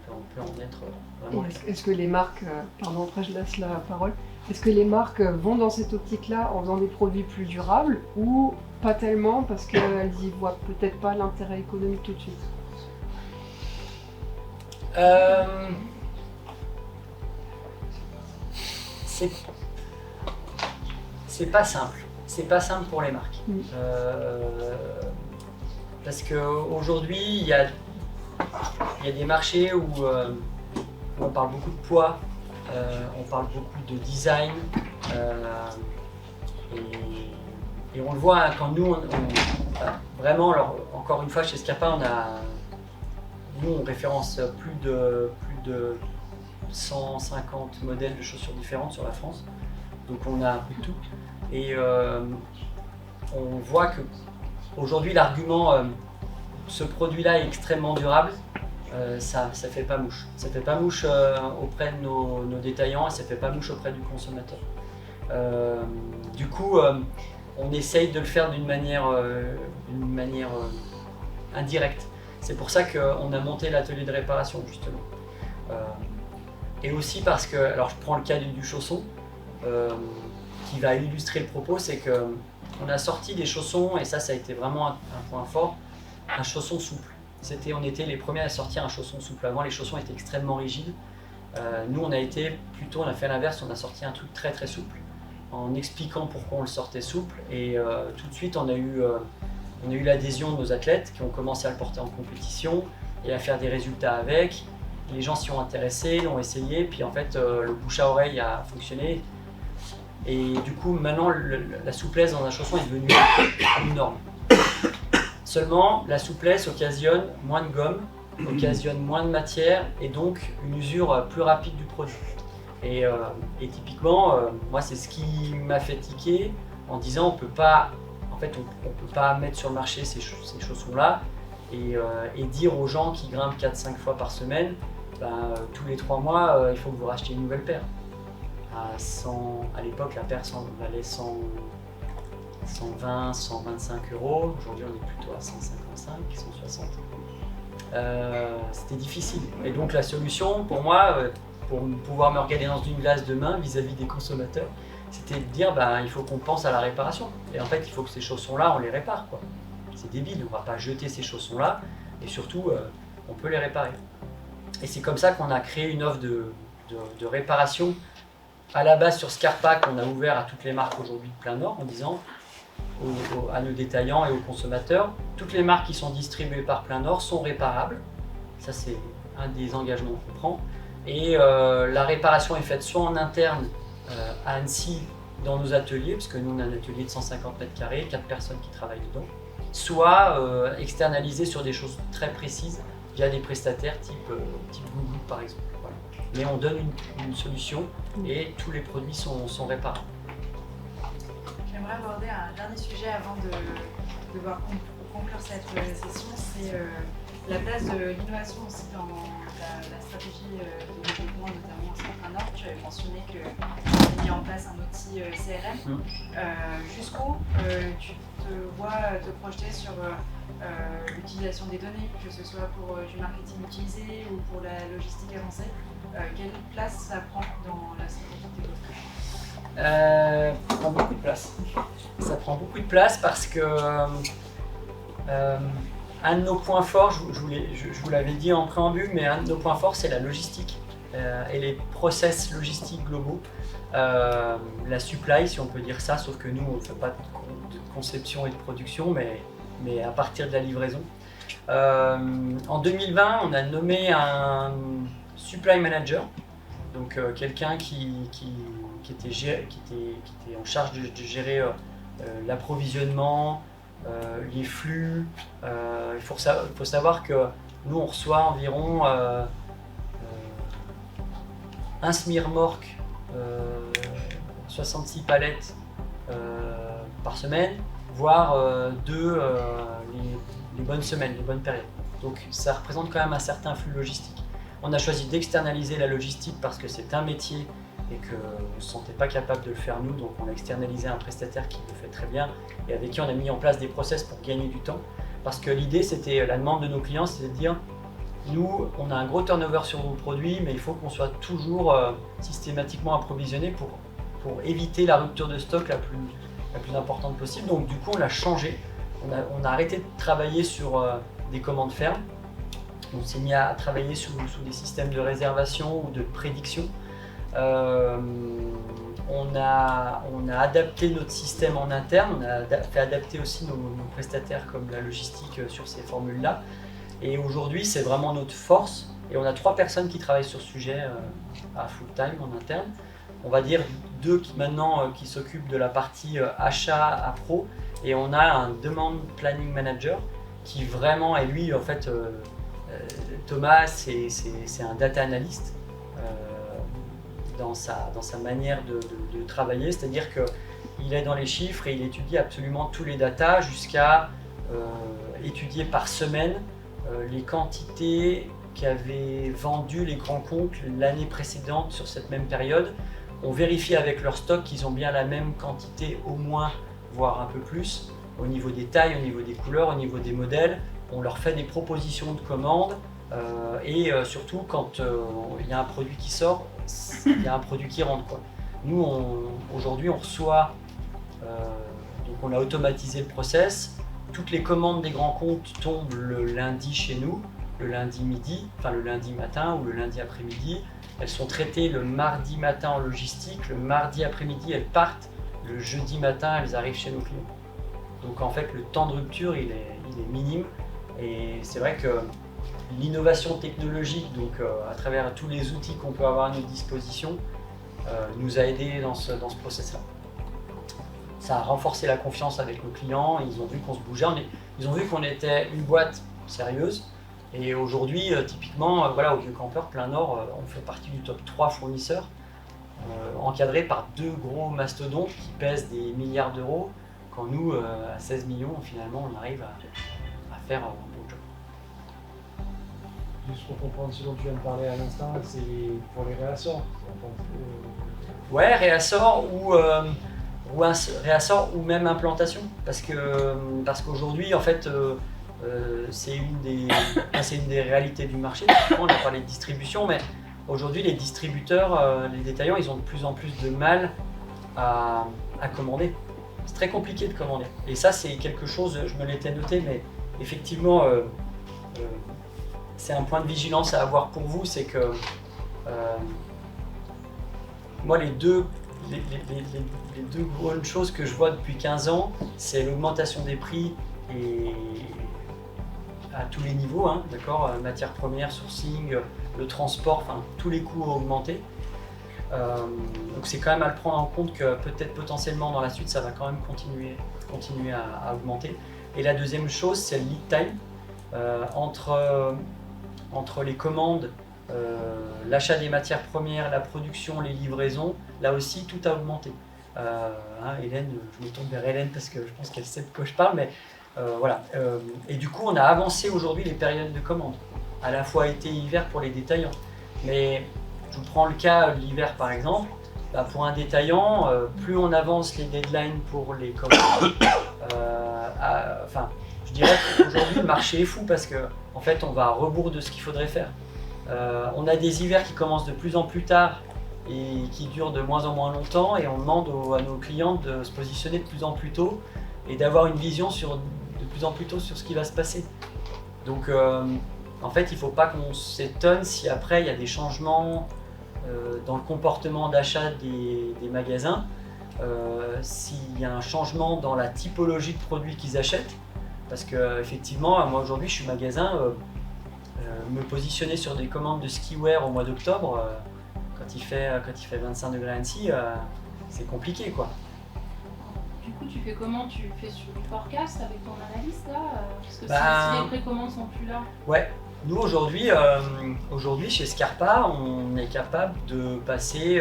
être vraiment. Est-ce que les marques, pardon, après je laisse la parole, est-ce que les marques vont dans cette optique-là en faisant des produits plus durables ou pas tellement parce qu'elles y voient peut-être pas l'intérêt économique tout de suite? c'est pas simple. C'est pas simple pour les marques. Parce qu'aujourd'hui, il y a des marchés où on parle beaucoup de poids, on parle beaucoup de design, et on le voit hein, quand nous, vraiment, alors, encore une fois, chez Scapa, on référence plus de 150 modèles de chaussures différentes sur la France, donc on a un peu de tout. Et on voit que aujourd'hui l'argument ce produit-là est extrêmement durable, ça fait pas mouche. Ça fait pas mouche auprès de nos détaillants et ça fait pas mouche auprès du consommateur. Du coup, on essaye de le faire d'une manière indirecte. C'est pour ça qu'on a monté l'atelier de réparation justement. Et aussi parce que, alors je prends le cas du chausson, qui va illustrer le propos, c'est qu'on a sorti des chaussons, et ça a été vraiment un point fort, un chausson souple. On était les premiers à sortir un chausson souple. Avant, les chaussons étaient extrêmement rigides. Nous, on a fait l'inverse, on a sorti un truc très très souple, en expliquant pourquoi on le sortait souple, et tout de suite on a eu l'adhésion de nos athlètes qui ont commencé à le porter en compétition et à faire des résultats avec. Les gens s'y ont intéressés, l'ont essayé, puis en fait le bouche à oreille a fonctionné. Et du coup, maintenant, la souplesse dans un chausson est devenue une norme. Seulement, la souplesse occasionne moins de gomme, occasionne moins de matière et donc une usure plus rapide du produit. Et typiquement, moi, c'est ce qui m'a fait tiquer en disant on peut pas mettre sur le marché ces chaussons-là et dire aux gens qui grimpent 4-5 fois par semaine, tous les 3 mois, il faut que vous rachetiez une nouvelle paire. À l'époque, la paire valait 120, 125 €. Aujourd'hui, on est plutôt à 155, 160. C'était difficile. Et donc, la solution, pour moi, pour pouvoir me regarder dans une glace demain vis-à-vis des consommateurs, c'était de dire il faut qu'on pense à la réparation. Et en fait, il faut que ces chaussons-là, on les répare, quoi. C'est débile, on ne va pas jeter ces chaussons-là. Et surtout, on peut les réparer. Et c'est comme ça qu'on a créé une offre de réparation à la base sur Scarpa qu'on a ouvert à toutes les marques aujourd'hui de plein nord en disant à nos détaillants et aux consommateurs, toutes les marques qui sont distribuées par plein nord sont réparables. Ça c'est un des engagements qu'on prend. Et la réparation est faite soit en interne à Annecy dans nos ateliers, parce que nous on a un atelier de 150 mètres carrés, 4 personnes qui travaillent dedans, soit externalisée sur des choses très précises via des prestataires type Google par exemple. Voilà. Mais on donne une solution et tous les produits sont réparables. J'aimerais aborder un dernier sujet avant de conclure cette session, c'est la place de l'innovation aussi dans la stratégie de développement, notamment au Centre Nord. Tu avais mentionné que tu avais mis en place un outil CRM. Jusqu'où tu te vois te projeter sur l'utilisation des données, que ce soit pour du marketing utilisé ou pour la logistique avancée? Quelle place ça prend dans la stratégie de développement? Ça prend beaucoup de place. Ça prend beaucoup de place parce que un de nos points forts, je vous l'avais dit en préambule, mais un de nos points forts c'est la logistique et les process logistiques globaux. La supply, si on peut dire ça, sauf que nous on ne fait pas de conception et de production, mais à partir de la livraison. En 2020, on a nommé un supply manager, donc quelqu'un qui était en charge de gérer l'approvisionnement, les flux. Il faut savoir que nous on reçoit environ un semi-remorque, 66 palettes par semaine, voire 2 les bonnes semaines, les bonnes périodes. Donc ça représente quand même un certain flux logistique. On a choisi d'externaliser la logistique parce que c'est un métier et qu'on ne se sentait pas capable de le faire nous, donc on a externalisé un prestataire qui le fait très bien et avec qui on a mis en place des process pour gagner du temps. Parce que l'idée, c'était, la demande de nos clients, c'était de dire nous, on a un gros turnover sur vos produits, mais il faut qu'on soit toujours systématiquement approvisionné pour éviter la rupture de stock la plus importante possible. Donc du coup, on l'a changé. On a arrêté de travailler sur des commandes fermes. On s'est mis à travailler sous des systèmes de réservation ou de prédiction on a adapté notre système en interne, on a fait adapter aussi nos prestataires comme la logistique sur ces formules-là. Et aujourd'hui, c'est vraiment notre force. Et on a 3 personnes qui travaillent sur ce sujet à full time en interne. On va dire 2 qui maintenant qui s'occupent de la partie achat à pro. Et on a un demand planning manager qui vraiment est lui en fait Thomas, c'est un data analyst dans sa manière de travailler, c'est-à-dire qu'il est dans les chiffres et il étudie absolument tous les datas jusqu'à étudier par semaine les quantités qu'avaient vendues les grands comptes l'année précédente sur cette même période. On vérifie avec leur stock qu'ils ont bien la même quantité au moins, voire un peu plus, au niveau des tailles, au niveau des couleurs, au niveau des modèles. On leur fait des propositions de commandes et surtout quand il y a un produit qui sort, il y a un produit qui rentre, quoi. Nous, aujourd'hui, on reçoit, donc on a automatisé le process. Toutes les commandes des grands comptes tombent le lundi chez nous, le lundi midi, enfin le lundi matin ou le lundi après-midi. Elles sont traitées le mardi matin en logistique, le mardi après-midi elles partent, le jeudi matin elles arrivent chez nos clients. Donc en fait le temps de rupture il est minime et c'est vrai que l'innovation technologique, donc à travers tous les outils qu'on peut avoir à notre disposition, nous a aidés dans ce process-là. Ça a renforcé la confiance avec nos clients, ils ont vu qu'on se bougeait, ils ont vu qu'on était une boîte sérieuse. Et aujourd'hui, typiquement, voilà, au Vieux-Campeur, Plein Nord, on fait partie du top 3 fournisseurs, encadrés par 2 gros mastodontes qui pèsent des milliards d'euros, quand nous, à 16 millions, finalement, on arrive à faire un bon job. Juste pour comprendre ce dont tu viens de parler à l'instant, c'est pour les réassorts. Ouais, réassort ou même implantation, parce qu'aujourd'hui, en fait, c'est une des réalités du marché. On a parlé de distribution, mais aujourd'hui, les distributeurs, les détaillants, ils ont de plus en plus de mal à commander. C'est très compliqué de commander. Et ça, c'est quelque chose, je me l'étais noté, mais effectivement, c'est un point de vigilance à avoir pour vous, c'est que moi, les deux grandes choses que je vois depuis 15 ans, c'est l'augmentation des prix et à tous les niveaux, hein, d'accord, matières premières, sourcing, le transport, enfin tous les coûts ont augmenté. Donc c'est quand même à le prendre en compte que peut-être potentiellement dans la suite ça va quand même continuer à augmenter. Et la deuxième chose c'est le lead time entre les commandes, l'achat des matières premières, la production, les livraisons. Là aussi tout a augmenté. Hélène, je me tourne vers Hélène parce que je pense qu'elle sait de quoi je parle, mais voilà. Et du coup on a avancé aujourd'hui les périodes de commande, à la fois été et hiver pour les détaillants. Mais je vous prends le cas de l'hiver par exemple, pour un détaillant, plus on avance les deadlines pour les commandes, je dirais qu'aujourd'hui le marché est fou parce qu'en fait on va à rebours de ce qu'il faudrait faire. On a des hivers qui commencent de plus en plus tard et qui durent de moins en moins longtemps et on demande à nos clients de se positionner de plus en plus tôt et d'avoir une vision de plus en plus tôt sur ce qui va se passer. Donc en fait il ne faut pas qu'on s'étonne si après il y a des changements dans le comportement d'achat des magasins, s'il y a un changement dans la typologie de produits qu'ils achètent, parce que effectivement moi aujourd'hui je suis magasin, me positionner sur des commandes de skiwear au mois d'octobre, quand il fait 25 degrés à Annecy, c'est compliqué quoi. Du coup tu fais comment? Tu fais sur du forecast avec ton analyste là? Parce que si les précommandes sont plus là. Ouais. Nous aujourd'hui chez Scarpa, on est capable de passer.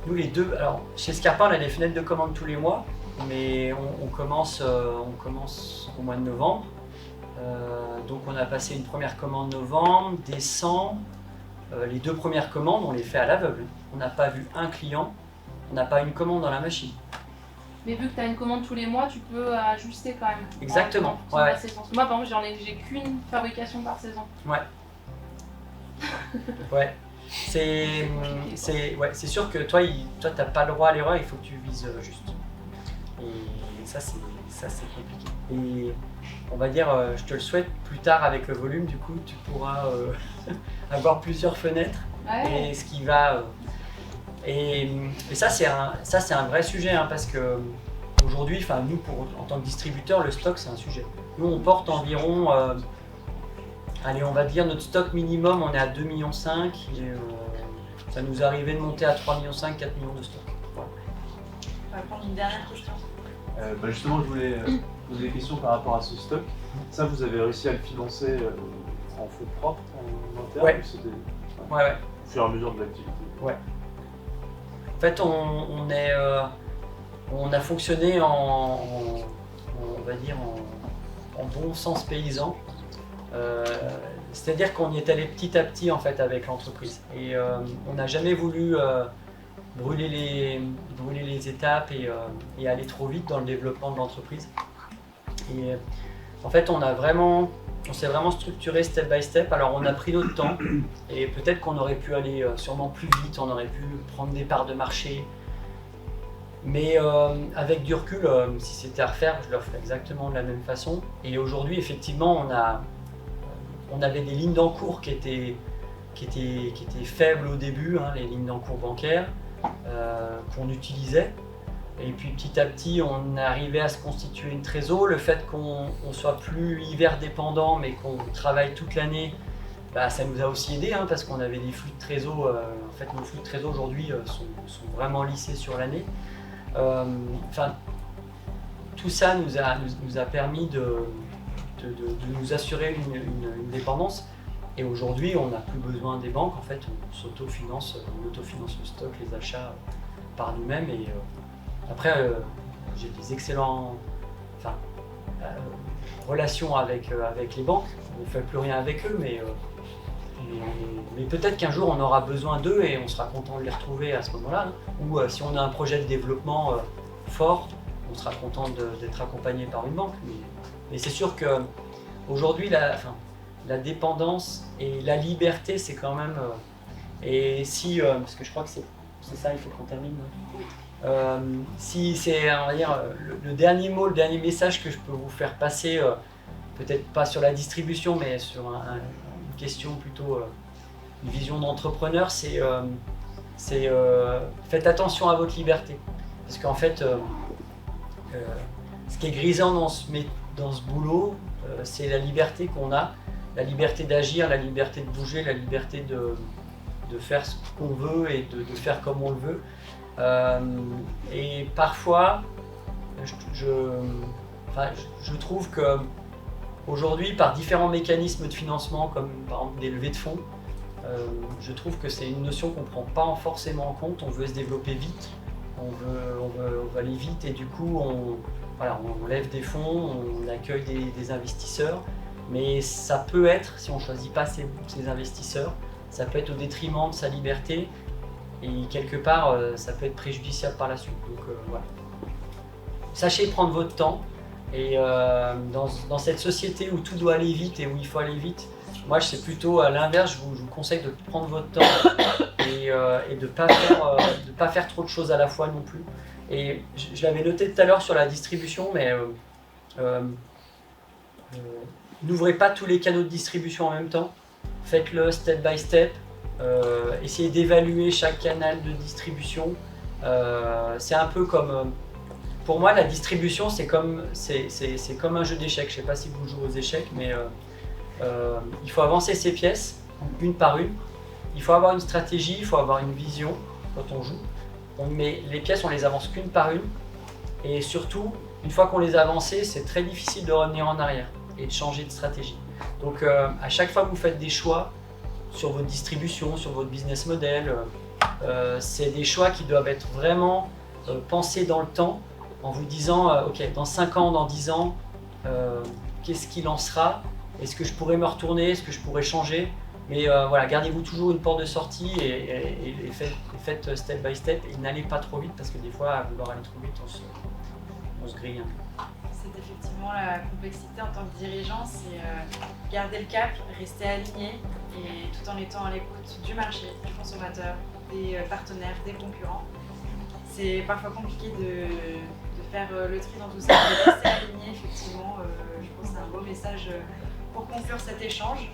Nous les deux, alors chez Scarpa on a des fenêtres de commande tous les mois, mais on commence au mois de novembre. Donc on a passé une première commande novembre, décembre. Les 2 premières commandes on les fait à l'aveugle. On n'a pas vu un client, on n'a pas une commande dans la machine. Mais vu que tu as une commande tous les mois, tu peux ajuster quand même. Exactement. Ouais. Moi par exemple, j'ai qu'une fabrication par saison. Ouais. Ouais. C'est sûr que toi t'as pas le droit à l'erreur, il faut que tu vises juste. Et ça c'est compliqué. Et on va dire, je te le souhaite, plus tard avec le volume, du coup tu pourras avoir plusieurs fenêtres. Ouais. Et ce qui va Et ça, c'est un vrai sujet, hein, parce que aujourd'hui, nous, en tant que distributeur, le stock, c'est un sujet. Nous, on porte environ, allez, on va dire, notre stock minimum, on est à 2,5 millions, et ça nous est arrivé de monter à 3,5 millions, 4 millions de stock. Voilà. On va prendre une dernière question. Justement, je voulais poser des questions par rapport à ce stock. Ça, vous avez réussi à le financer en fonds propres, en interne, Ouais. ou c'était Ouais. au fur et à mesure de l'activité? Ouais. En fait, on a fonctionné on va dire en bon sens paysan. C'est-à-dire qu'on y est allé petit à petit en fait avec l'entreprise. Et on n'a jamais voulu brûler les étapes et aller trop vite dans le développement de l'entreprise. Et en fait, on s'est vraiment structuré step by step. Alors on a pris notre temps et peut-être qu'on aurait pu aller sûrement plus vite, on aurait pu prendre des parts de marché. Mais avec du recul, si c'était à refaire, je le ferais exactement de la même façon. Et aujourd'hui, effectivement, on avait des lignes d'encours qui étaient faibles au début, hein, les lignes d'encours bancaires qu'on utilisait. Et puis petit à petit, on est arrivé à se constituer une trésor. Le fait qu'on soit plus hiver dépendant, mais qu'on travaille toute l'année, ça nous a aussi aidé, hein, parce qu'on avait des flux de trésor. En fait, nos flux de trésor aujourd'hui sont vraiment lissés sur l'année. Tout ça nous a permis de nous assurer une dépendance. Et aujourd'hui, on n'a plus besoin des banques. En fait, on s'autofinance, on autofinance le stock, les achats par nous-mêmes. Et après, j'ai des excellentes relations avec les banques. On ne fait plus rien avec eux, mais peut-être qu'un jour on aura besoin d'eux et on sera content de les retrouver à ce moment-là. Hein. Ou si on a un projet de développement fort, on sera content d'être accompagné par une banque. Mais c'est sûr qu'aujourd'hui, la dépendance et la liberté, c'est quand même... et si, parce que je crois que c'est ça, il faut qu'on termine. Si c'est, on va dire, le dernier mot, le dernier message que je peux vous faire passer, peut-être pas sur la distribution, mais sur une question plutôt, une vision d'entrepreneur, c'est faites attention à votre liberté. Parce qu'en fait, ce qui est grisant dans ce boulot, c'est la liberté qu'on a, la liberté d'agir, la liberté de bouger, la liberté de faire ce qu'on veut et de faire comme on le veut. Et parfois, je trouve que aujourd'hui, par différents mécanismes de financement, comme par exemple des levées de fonds, je trouve que c'est une notion qu'on ne prend pas forcément en compte. On veut se développer vite, on veut aller vite, et du coup, on lève des fonds, on accueille des investisseurs, mais ça peut être, si on ne choisit pas ces investisseurs, ça peut être au détriment de sa liberté. Et quelque part, ça peut être préjudiciable par la suite. Donc voilà. Sachez prendre votre temps. Et dans cette société où tout doit aller vite et où il faut aller vite, moi c'est plutôt à l'inverse, je vous conseille de prendre votre temps et de ne pas faire trop de choses à la fois non plus. Et je l'avais noté tout à l'heure sur la distribution, mais n'ouvrez pas tous les canaux de distribution en même temps. Faites-le step by step. Essayez d'évaluer chaque canal de distribution. C'est un peu comme... pour moi, la distribution, c'est comme un jeu d'échecs. Je ne sais pas si vous jouez aux échecs, mais il faut avancer ses pièces, une par une. Il faut avoir une stratégie, il faut avoir une vision quand on joue. Mais les pièces, on les avance qu'une par une. Et surtout, une fois qu'on les a avancées, c'est très difficile de revenir en arrière et de changer de stratégie. Donc à chaque fois que vous faites des choix sur votre distribution, sur votre business model, c'est des choix qui doivent être vraiment pensés dans le temps, en vous disant ok, dans 5 ans, dans 10 ans, qu'est-ce qu'il en sera? Est-ce que je pourrais me retourner? Est-ce que je pourrais changer? Mais voilà, gardez-vous toujours une porte de sortie et faites step by step, et n'allez pas trop vite, parce que des fois, à vouloir aller trop vite, on se grille un peu. C'est effectivement la complexité en tant que dirigeant, c'est garder le cap, rester aligné, et tout en étant à l'écoute du marché, du consommateur, des partenaires, des concurrents. C'est parfois compliqué de faire le tri dans tout ça, de rester aligné, effectivement. Je pense que c'est un beau message pour conclure cet échange.